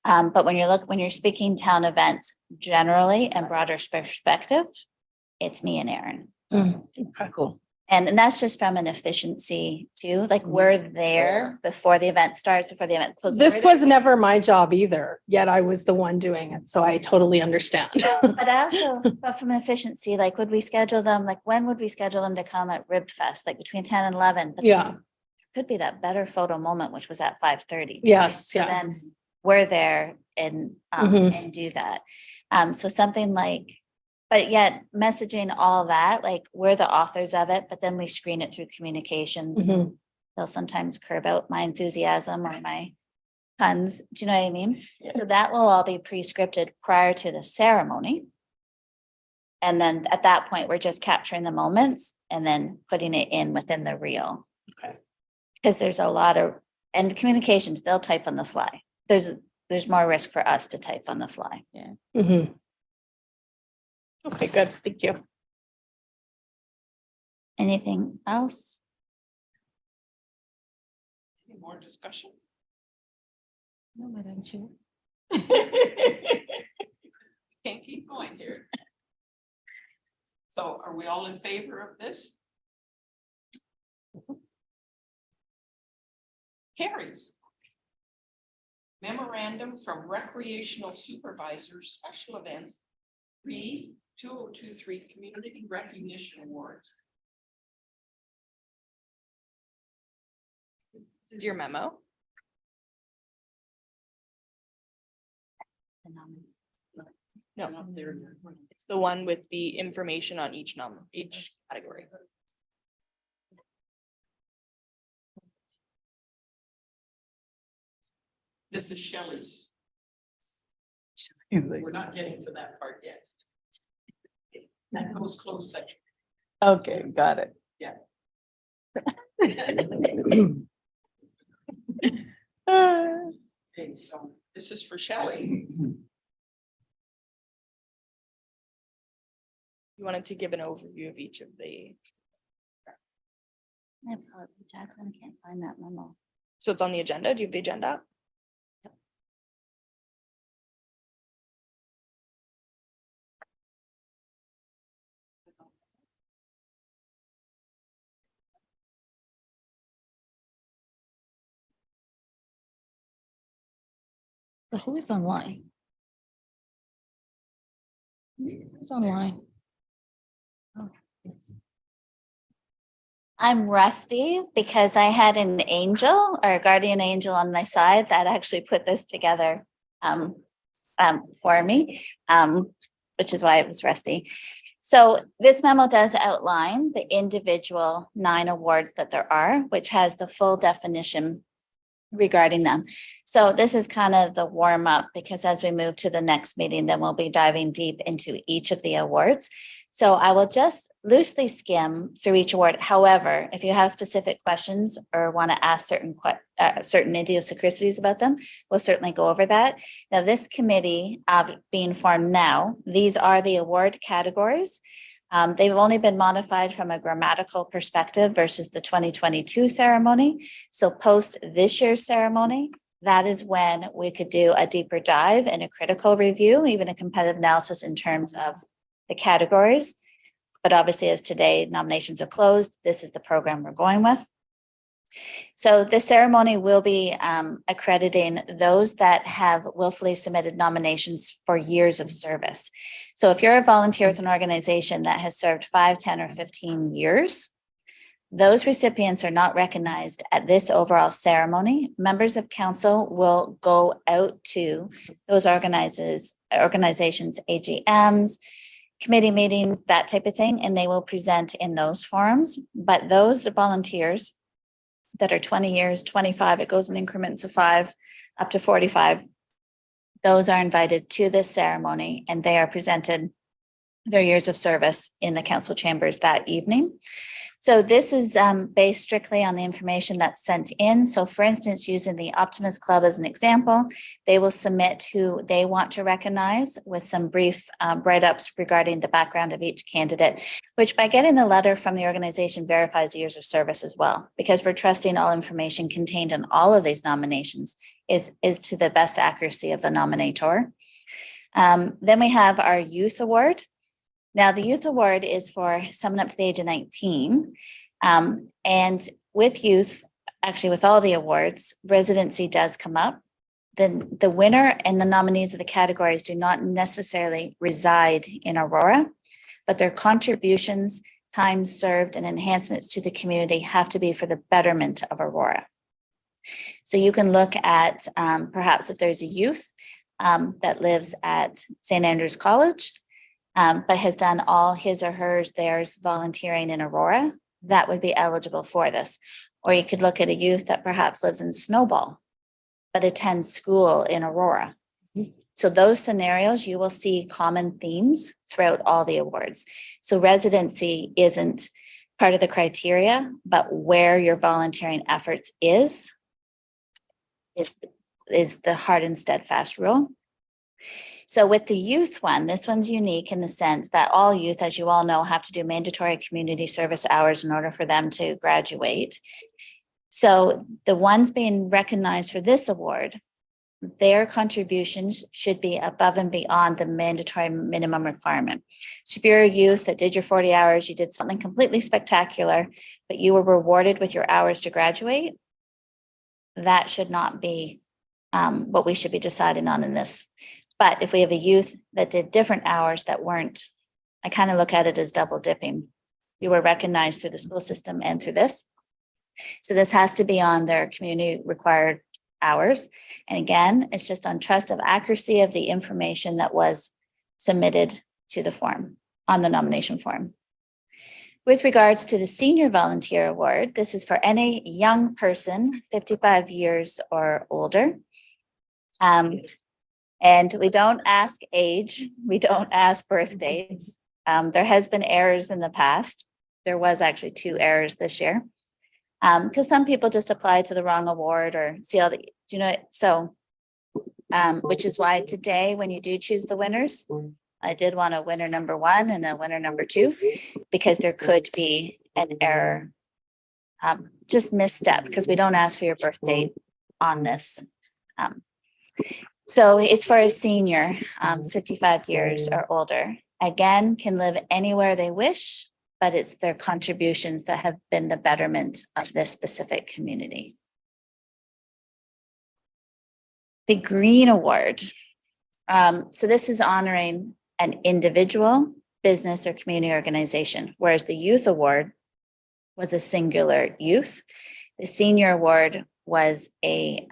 But when you're speaking town events generally and broader perspective, it's me and Aaron. Okay, cool. And that's just from an efficiency too, like we're there before the event starts, before the event closes. This was never my job either, yet I was the one doing it. So I totally understand. But but from efficiency, like would we schedule them, like when would we schedule them to come at Rib Fest, like between 10 and 11? But Yeah. there could be that better photo moment, which was at 5:30. Yes, So yeah. then we're there and, Mhm. and do that. So something like, but yet messaging all that, like we're the authors of it, but then we screen it through communications. Mhm. They'll sometimes curb out my enthusiasm or my puns. Do you know what I mean? So that will all be pre-scripted prior to the ceremony. And then at that point, we're just capturing the moments and then putting it in within the reel. Okay. Because there's a lot of, and communications, they'll type on the fly. There's more risk for us to type on the fly. Yeah. Mhm. Okay, good. Thank you. Anything else? Any more discussion? No, Madam Chair. Can't keep going here. So are we all in favor of this? Carries. Memorandum from recreational supervisors, special events, 2023 Community Recognition Awards. This is your memo. No, it's the one with the information on each each category. This is Shelley's. We're not getting to that part yet. That goes closed section. Okay, got it. Okay, so this is for Shelley. You wanted to give an overview of each of the, I apologize, Jacqueline can't find that memo. so it's on the agenda. Do you have the agenda? But who is online? Who's online? Oh, yes. I'm rusty because I had an angel or a guardian angel on my side that actually put this together for me, which is why it was rusty. So this memo does outline the individual 9 awards that there are, which has the full definition regarding them. So this is kind of the warm up because as we move to the next meeting, then we'll be diving deep into each of the awards. So I will just loosely skim through each award. However, if you have specific questions or want to ask certain idiosyncrasies about them, we'll certainly go over that. Now, this committee being formed now, these are the award categories. They've only been modified from a grammatical perspective versus the 2022 ceremony. So post this year's ceremony, that is when we could do a deeper dive and a critical review, even a competitive analysis in terms of the categories. But obviously, as today nominations are closed, this is the program we're going with. So the ceremony will be accrediting those that have willfully submitted nominations for years of service. So if you're a volunteer with an organization that has served 5, 10, or 15 years, those recipients are not recognized at this overall ceremony. Members of council will go out to those organizations, AGMs, committee meetings, that type of thing, and they will present in those forums. But those volunteers that are 20 years, 25, it goes in increments of 5 up to 45. Those are invited to this ceremony and they are presented their years of service in the council chambers that evening. So this is based strictly on the information that's sent in. So for instance, using the Optimus Club as an example, they will submit who they want to recognize with some brief write-ups regarding the background of each candidate, which by getting the letter from the organization verifies the years of service as well, because we're trusting all information contained in all of these nominations is to the best accuracy of the nominator. Then we have our Youth Award. Now, the Youth Award is for someone up to the age of 19. And with youth, actually with all the awards, residency does come up. Then the winner and the nominees of the categories do not necessarily reside in Aurora, but their contributions, time served, and enhancements to the community have to be for the betterment of Aurora. So you can look at perhaps if there's a youth that lives at St. Andrews College, but has done all his or hers, theirs volunteering in Aurora, that would be eligible for this. Or you could look at a youth that perhaps lives in Snowball, but attends school in Aurora. So those scenarios, you will see common themes throughout all the awards. So residency isn't part of the criteria, but where your volunteering efforts is the hard and steadfast rule. So with the youth one, this one's unique in the sense that all youth, as you all know, have to do mandatory community service hours in order for them to graduate. So the ones being recognized for this award, their contributions should be above and beyond the mandatory minimum requirement. So if you're a youth that did your 40 hours, you did something completely spectacular, but you were rewarded with your hours to graduate, that should not be what we should be deciding on in this. But if we have a youth that did different hours that weren't, I kind of look at it as double dipping. You were recognized through the school system and through this. So this has to be on their community required hours. And again, it's just on trust of accuracy of the information that was submitted to the form, on the nomination form. With regards to the Senior Volunteer Award, this is for any young person, 55 years or older. And we don't ask age, we don't ask birth dates. There has been errors in the past. There was actually 2 errors this year. Because some people just apply to the wrong award or see all the, so, which is why today, when you do choose the winners, I did want a winner number 1 and a winner number 2, because there could be an error, just misstep, because we don't ask for your birth date on this. So as far as senior, 55 years or older, again, can live anywhere they wish, but it's their contributions that have been the betterment of this specific community. The Green Award. So this is honoring an individual, business, or community organization, whereas the Youth Award was a singular youth. The Senior Award was a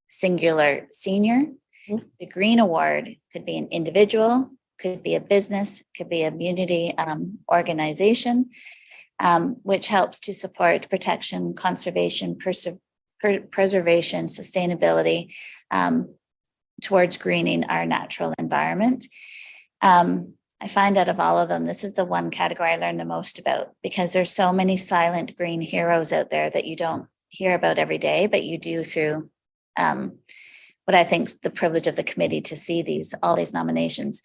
singular senior. The Green Award could be an individual, could be a business, could be a community organization, which helps to support protection, conservation, preservation, sustainability towards greening our natural environment. I find out of all of them, this is the one category I learned the most about, because there's so many silent green heroes out there that you don't hear about every day, but you do through what I think is the privilege of the committee to see all these nominations.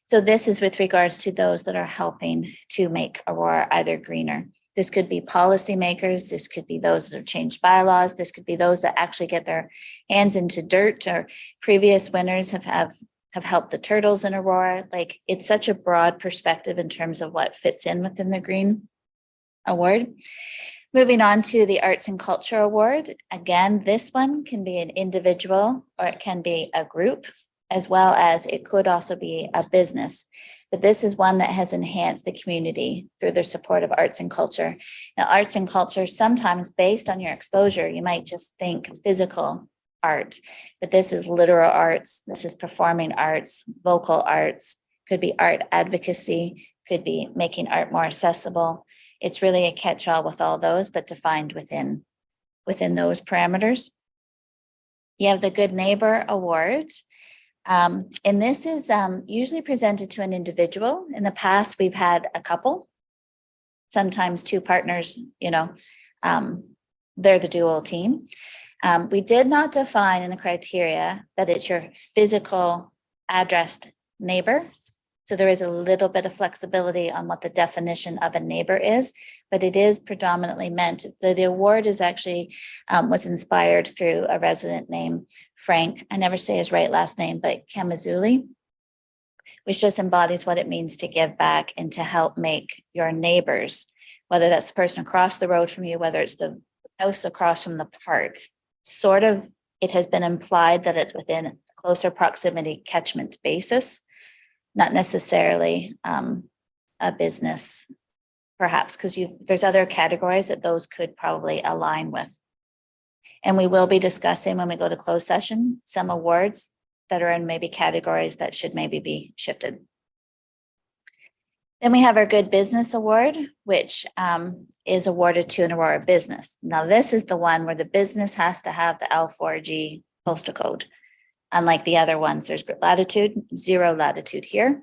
So this is with regards to those that are helping to make Aurora either greener. This could be policymakers, this could be those that have changed bylaws, this could be those that actually get their hands into dirt, or previous winners have helped the turtles in Aurora. Like, it's such a broad perspective in terms of what fits in within the Green Award. Moving on to the Arts and Culture Award. Again, this one can be an individual or it can be a group, as well as it could also be a business. But this is one that has enhanced the community through their support of arts and culture. Now, arts and culture, sometimes based on your exposure, you might just think physical art, but this is literal arts, this is performing arts, vocal arts, could be art advocacy, could be making art more accessible. It's really a catch-all with all those, but defined within those parameters. You have the Good Neighbor Award. And this is usually presented to an individual. In the past, we've had a couple, sometimes 2 partners, they're the dual team. We did not define in the criteria that it's your physical addressed neighbor. So there is a little bit of flexibility on what the definition of a neighbor is, but it is predominantly meant that the award is actually was inspired through a resident named Frank. I never say his right last name, but Kamazuli, which just embodies what it means to give back and to help make your neighbors, whether that's the person across the road from you, whether it's the house across from the park, sort of, it has been implied that it's within closer proximity catchment basis, not necessarily a business, perhaps, because there's other categories that those could probably align with. And we will be discussing when we go to closed session, some awards that are in maybe categories that should maybe be shifted. Then we have our Good Business Award, which is awarded to an Aurora business. Now, this is the one where the business has to have the L4G postal code. Unlike the other ones, there's latitude, 0 latitude here.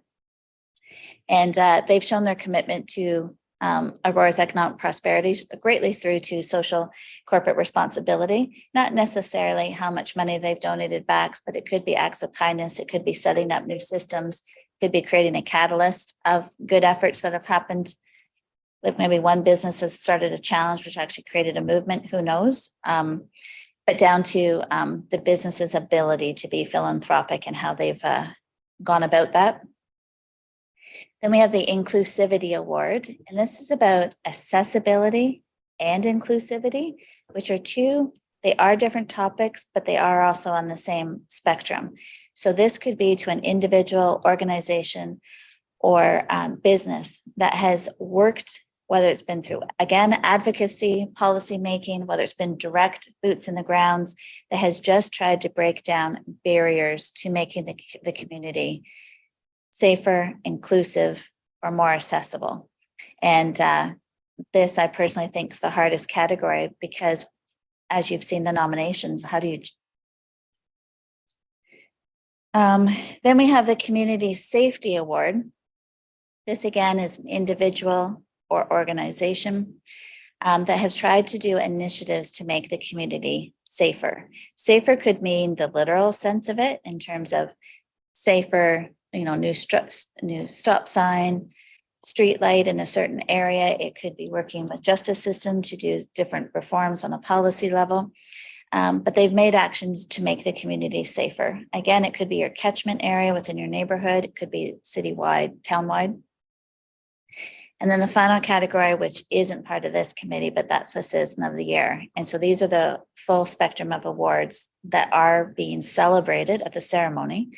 And they've shown their commitment to Aurora's economic prosperity greatly through to social corporate responsibility, not necessarily how much money they've donated back, but it could be acts of kindness. It could be setting up new systems, could be creating a catalyst of good efforts that have happened. Like maybe one business has started a challenge, which actually created a movement, who knows? But down to the business's ability to be philanthropic and how they've gone about that. Then we have the Inclusivity Award, and this is about accessibility and inclusivity, which are they are different topics, but they are also on the same spectrum. So this could be to an individual, organization, or business that has worked, whether it's been through, again, advocacy, policymaking, whether it's been direct boots in the grounds, that has just tried to break down barriers to making the community safer, inclusive, or more accessible. And this, I personally think, is the hardest category because, as you've seen the nominations, how do you... Then we have the Community Safety Award. This, again, is an individual or organization that have tried to do initiatives to make the community safer. Safer could mean the literal sense of it in terms of safer, new stop sign, street light in a certain area. It could be working with justice system to do different reforms on a policy level. But they've made actions to make the community safer. Again, it could be your catchment area within your neighborhood. It could be citywide, townwide. And then the final category, which isn't part of this committee, but that's the Citizen of the Year. And so these are the full spectrum of awards that are being celebrated at the ceremony,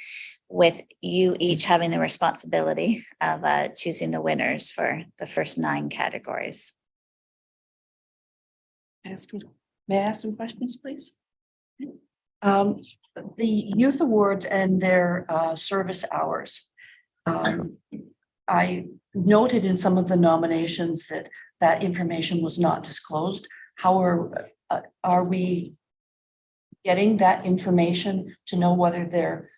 with you each having the responsibility of choosing the winners for the first 9 categories. May I ask some questions, please? The youth awards and their service hours. I noted in some of the nominations that information was not disclosed. How are we getting that information to know whether their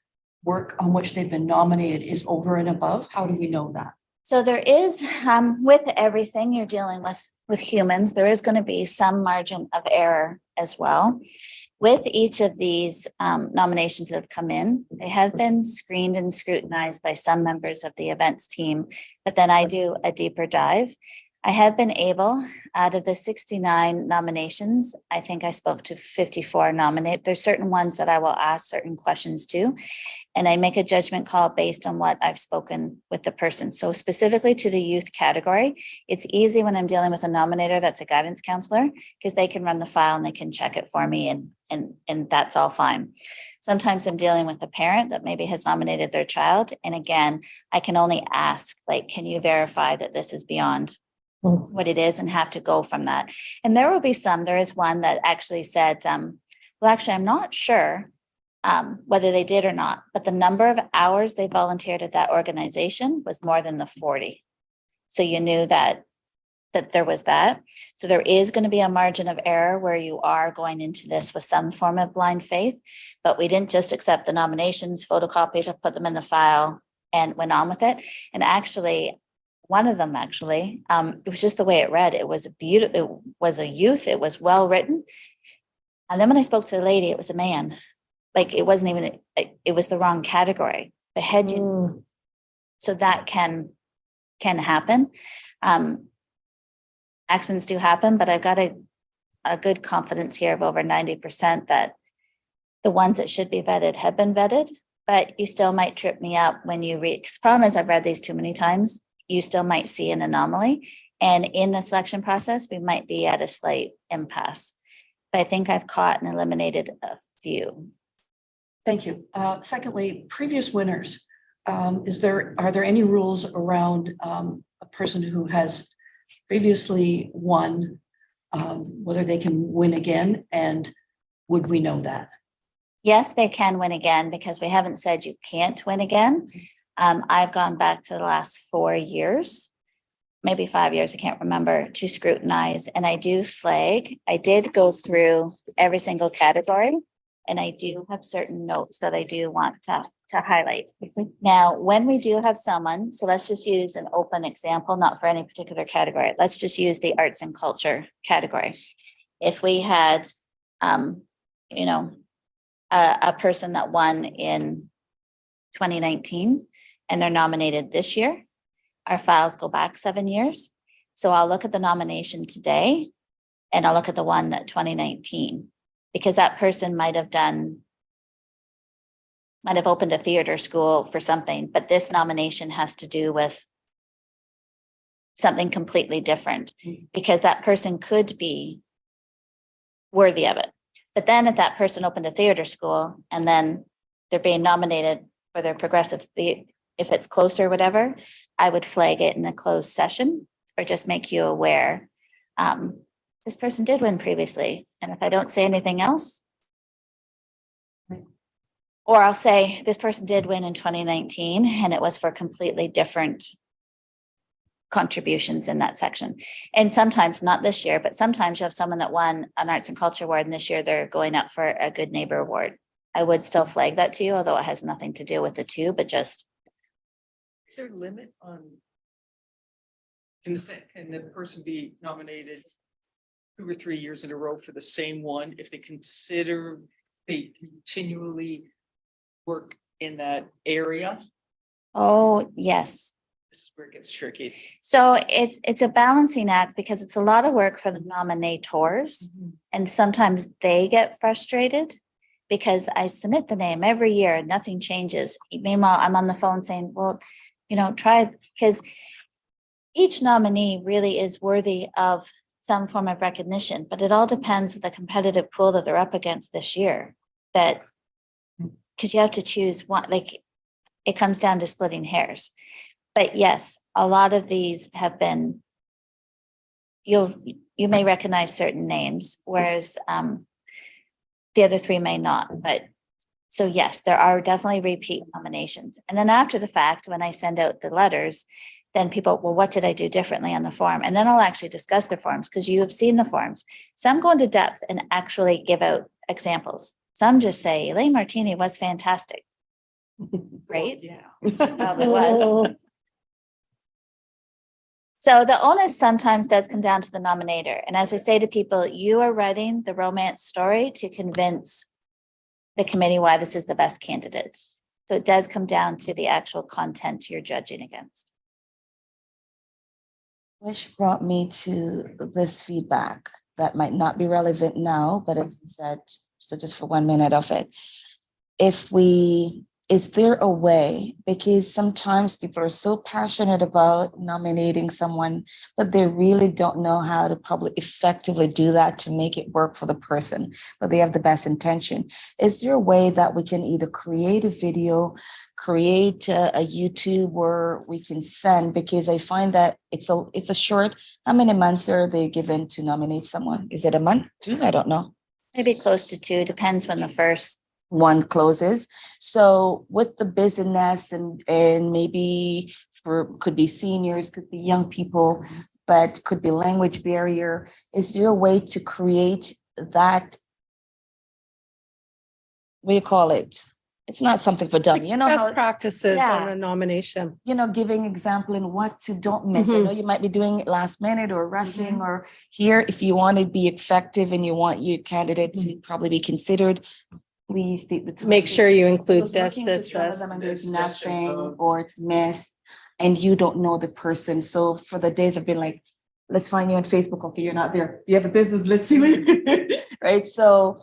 work on which they've been nominated is over and above? How do we know that? So there is, with everything you're dealing with humans, there is going to be some margin of error as well. With each of these nominations that have come in, they have been screened and scrutinized by some members of the events team, but then I do a deeper dive. I have been able, out of the 69 nominations, I think I spoke to 54 nominate. There's certain ones that I will ask certain questions to, and I make a judgment call based on what I've spoken with the person. So specifically to the youth category, it's easy when I'm dealing with a nominator that's a guidance counselor, because they can run the file and they can check it for me, and that's all fine. Sometimes I'm dealing with a parent that maybe has nominated their child, and again, I can only ask, like, can you verify that this is beyond what it is, and have to go from that. And there will be some. There is one that actually said, well, actually, I'm not sure whether they did or not, but the number of hours they volunteered at that organization was more than the 40. So you knew that there was that. So there is going to be a margin of error where you are going into this with some form of blind faith, but we didn't just accept the nominations, photocopies, and put them in the file and went on with it. And actually, one of them it was just the way it read. It was beautiful. It was a youth. It was well written. And then when I spoke to the lady, it was a man. Like, it wasn't even, it was the wrong category. But had you, so that can happen. Accidents do happen, but I've got a good confidence here of over 90% that the ones that should be vetted have been vetted, but you still might trip me up when you read. The problem is I've read these too many times. You still might see an anomaly. And in the selection process, we might be at a slight impasse. But I think I've caught and eliminated a few. Thank you. Secondly, previous winners. Are there any rules around a person who has previously won, whether they can win again, and would we know that? Yes, they can win again because we haven't said you can't win again. I've gone back to the last 4 years, maybe 5 years, I can't remember, to scrutinize, and I do flag. I did go through every single category, and I do have certain notes that I do want to highlight. Now, when we do have someone, so let's just use an open example, not for any particular category. Let's just use the arts and culture category. If we had, you know, a person that won in 2019 and they're nominated this year, our files go back 7 years. So I'll look at the nomination today and I'll look at the one at 2019, because that person might have opened a theater school for something, but this nomination has to do with something completely different, because that person could be worthy of it. But then if that person opened a theater school and then they're being nominated for their progressive, if it's close or whatever, I would flag it in a closed session or just make you aware. This person did win previously. And if I don't say anything else, or I'll say this person did win in 2019 and it was for completely different contributions in that section. And sometimes, not this year, but sometimes you have someone that won an arts and culture award and this year they're going up for a good neighbor award. I would still flag that to you, although it has nothing to do with the two, but just. Is there a limit on? Can the person be nominated 2 or 3 years in a row for the same one if they consider they continually work in that area? Oh, yes. This is where it gets tricky. So it's a balancing act because it's a lot of work for the nominators. And sometimes they get frustrated because I submit the name every year and nothing changes. Meanwhile, I'm on the phone saying, well, you know, try, because each nominee really is worthy of some form of recognition, but it all depends with the competitive pool that they're up against this year. That, because you have to choose one, like it comes down to splitting hairs. But yes, a lot of these have been, you may recognize certain names, whereas the other three may not. But so yes, there are definitely repeat nominations. And then after the fact, when I send out the letters, then people, well, what did I do differently on the form? And then I'll actually discuss the forms because you have seen the forms. Some go into depth and actually give out examples. Some just say Elaine Martini was fantastic. Right? Yeah. Well, it was. So the onus sometimes does come down to the nominator. And as I say to people, you are writing the romance story to convince the committee why this is the best candidate. So it does come down to the actual content you're judging against. Which brought me to this feedback that might not be relevant now, but it's said, so just for 1 minute of it. Is there a way, because sometimes people are so passionate about nominating someone, but they really don't know how to probably effectively do that to make it work for the person, but they have the best intention. Is there a way that we can either create a video, create a YouTube where we can send, because I find that it's a short, how many months are they given to nominate someone? Is it a month, 2? I don't know. Maybe close to 2, depends when the first one closes. So with the business and maybe could be seniors, could be young people, but could be language barrier. Is there a way to create that? What do you call it? It's not something for dummy, you know. Best practices on Yeah. a nomination. You know, giving example in what to don't miss. I know you might be doing it last minute or rushing or here, if you want to be effective and you want your candidate to probably be considered, please state the. Make sure you include Just this, looking to this, some of this. them and there's Suggestion nothing code. or it's missed and you don't know the person. So for the days I've been like, let's find you on Facebook. Okay, you're not there. You have a business. Let's see what, right? So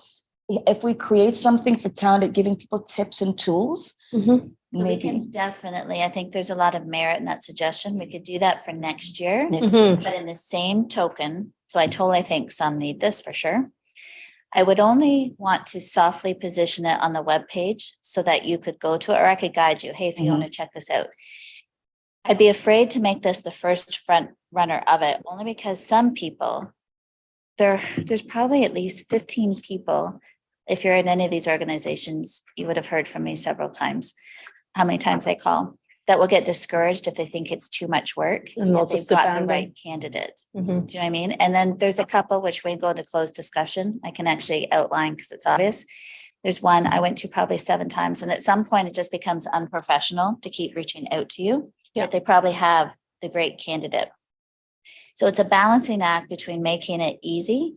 if we create something for town that giving people tips and tools, So we maybe. can definitely, I think there's a lot of merit in that suggestion. We could do that for next year. Mhm. But in the same token, so I totally think some need this for sure. I would only want to softly position it on the webpage so that you could go to it, or I could guide you. Hey, if you want to check this out. I'd be afraid to make this the first front runner of it, only because some people, there's probably at least 15 people if you're in any of these organizations, you would have heard from me several times, how many times I call, that will get discouraged if they think it's too much work. And they'll if they've just got the abandon. right candidate. Mhm. Do you know what I mean? And then there's a couple which we go into closed discussion. I can actually outline because it's obvious. There's one I went to probably 7 times, and at some point it just becomes unprofessional to keep reaching out to you. Yeah. But they probably have the great candidate. So it's a balancing act between making it easy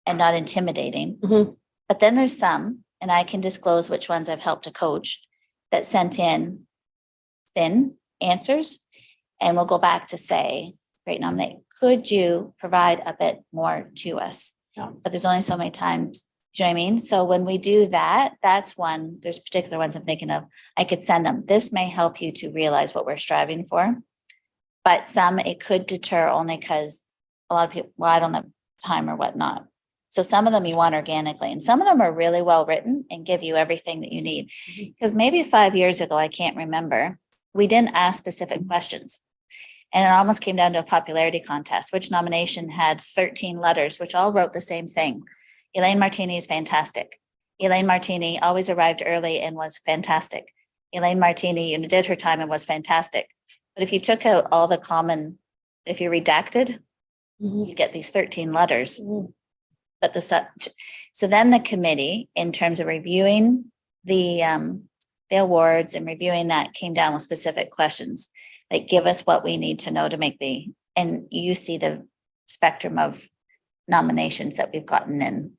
and not intimidating. Mhm. But then there's some, and I can disclose which ones I've helped to coach, that sent in thin answers. And we'll go back to say, great nominate, could you provide a bit more to us? Yeah. But there's only so many times, do you know what I mean? So when we do that, that's one, there's particular ones I'm thinking of, I could send them. This may help you to realize what we're striving for. But some, it could deter only because a lot of people, well, I don't have time or whatnot. So some of them you want organically, and some of them are really well written and give you everything that you need. Because maybe 5 years ago, I can't remember, we didn't ask specific questions. And it almost came down to a popularity contest, which nomination had 13 letters, which all wrote the same thing. Elaine Martini is fantastic. Elaine Martini always arrived early and was fantastic. Elaine Martini, did her time and was fantastic. But if you took out all the common, if you redacted, Mhm. you get these 13 letters. Mhm. But so then the committee, in terms of reviewing the awards and reviewing that, came down with specific questions. Like, give us what we need to know to make and you see the spectrum of nominations that we've gotten in.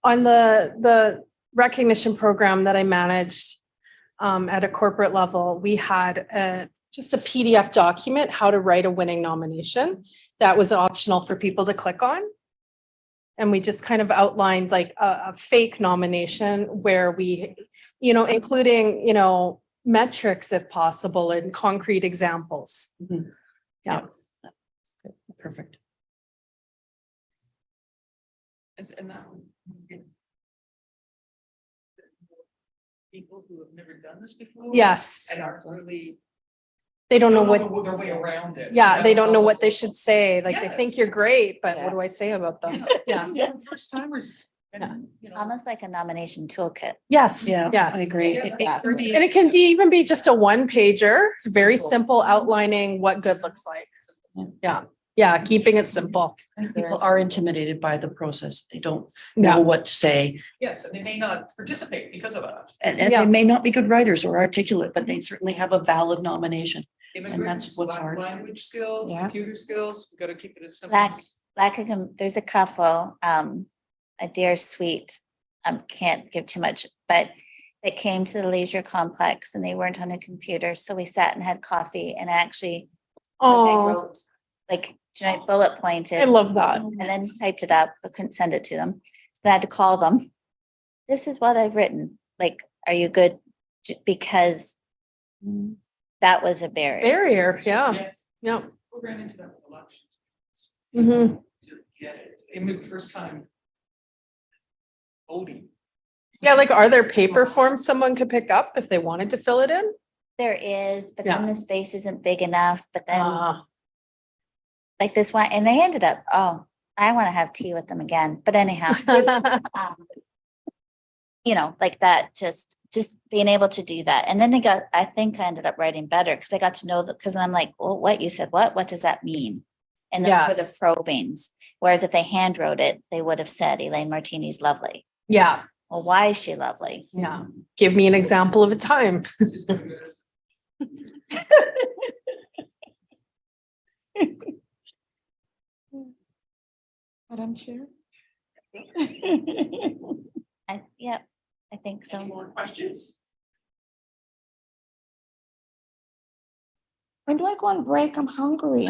On the recognition program that I managed at a corporate level, we had just a PDF document, how to write a winning nomination. That was optional for people to click on. And we just kind of outlined like a fake nomination where we, including, metrics if possible and concrete examples. Mhm. Yeah. Perfect. And that would get people who have never done this before. Yes. And aren't really. They don't know what, Their way around it. yeah, they don't know what they should say. Like, they think Yes. you're great, but what Yeah. do I say about them? Yeah. Yeah, first timers. And, Almost like a nomination toolkit. Yes, Yeah, yes. I agree. Yeah, that's pretty- And it can even be just a 1-pager. It's very simple, outlining what good looks like. Yeah, yeah, keeping it simple. I think people are intimidated by the process. They don't know Yeah, what to say. Yes, and they may not participate because of that. And Yeah. they may not be good writers or articulate, but they certainly have a valid nomination. Immigrants, what's hard. language skills, Yeah. computer skills, we've got to keep it as simple. There's a couple, a dear sweet, can't give too much, but they came to the leisure complex and they weren't on a computer. So we sat and had coffee and actually I oh, wrote, like, bullet pointed. I love that. And then typed it up, but couldn't send it to them. So I had to call them. This is what I've written. Like, are you good? Because that was a barrier. Barrier, yeah, Yes, yeah. we ran into that with elections. Mhm. To get it, I mean, first time voting. Yeah, like, are there paper forms someone could pick up if they wanted to fill it in? There is, but then Yeah. the space isn't big enough, but then Ah, like this one, and they ended up, I want to have tea with them again. But anyhow, um, like that, just being able to do that. And then I think I ended up writing better because I got to know that, because I'm like, well, what you said, what does that mean? And those were the Yes. probings. Whereas if they hand wrote it, they would have said Elaine Martini's lovely. yeah, Well, why is she lovely? yeah. Give me an example of a time. Just doing this. Madam Chair? Yeah, I think Any so. more questions? When do I go on break? I'm hungry.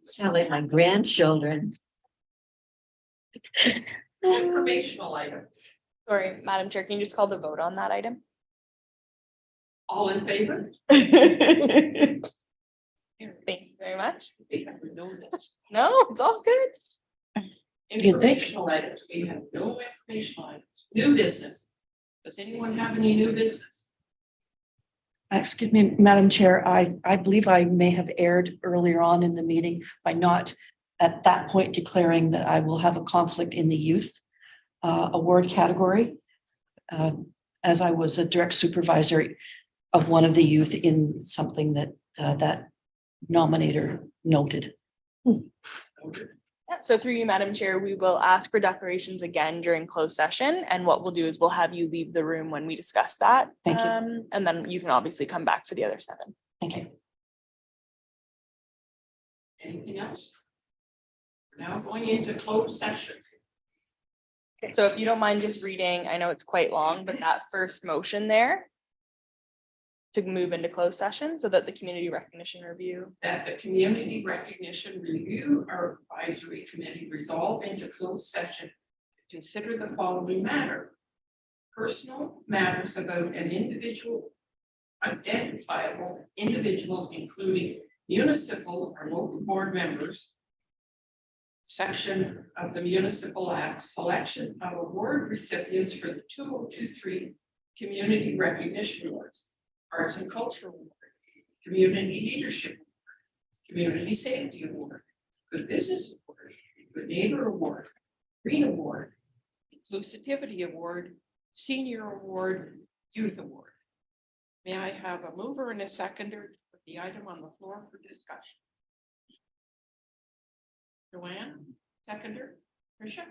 Sound like my grandchildren. Informational items, Sorry, Madam Chair, can you just call the vote on that item? all in favor? Thank you very much. We have no this. No, it's all good. You think? Informational items, we have no informational items, new business. Does anyone have any new business? Excuse me, Madam Chair, I believe I may have erred earlier on in the meeting by not at that point declaring that I will have a conflict in the youth award category. As I was a direct supervisor of one of the youth in something that that nominator noted. Yeah, so through you, Madam Chair, we will ask for declarations again during closed session. And what we'll do is we'll have you leave the room when we discuss that. Thank you. And then you can obviously come back for the other 7. Thank you. Anything else? We're now going into closed session. So if you don't mind just reading, I know it's quite long, but that first motion there to move into closed session so that the community recognition review. That the Community Recognition Review or Advisory Committee resolve into closed session. to Consider the following matter. Personal matters about an individual, identifiable individual, including municipal or local board members. Section of the Municipal Act, selection of award recipients for the 2023 Community Recognition Awards, Arts and Culture Award, Community Leadership Award, Community Safety Award, Good Business Award, Good Neighbor Award, Green Award, Inclusivity Award, Senior Award, Youth Award. May I have a mover and a seconder to put the item on the floor for discussion? Joanne, seconder, Tricia?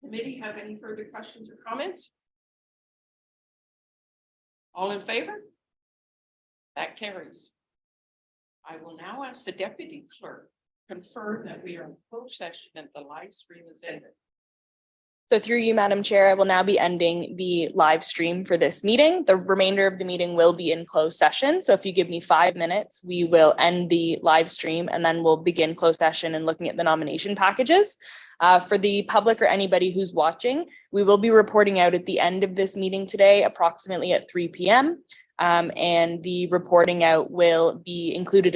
Committee, have any further questions or comments? All in favor? That carries. I will now ask the deputy clerk to confirm that we are in closed session and the live stream is ended. So through you, Madam Chair, I will now be ending the live stream for this meeting. The remainder of the meeting will be in closed session. So if you give me 5 minutes, we will end the live stream and then we'll begin closed session and looking at the nomination packages. For the public or anybody who's watching, we will be reporting out at the end of this meeting today, approximately at 3 p.m. And the reporting out will be included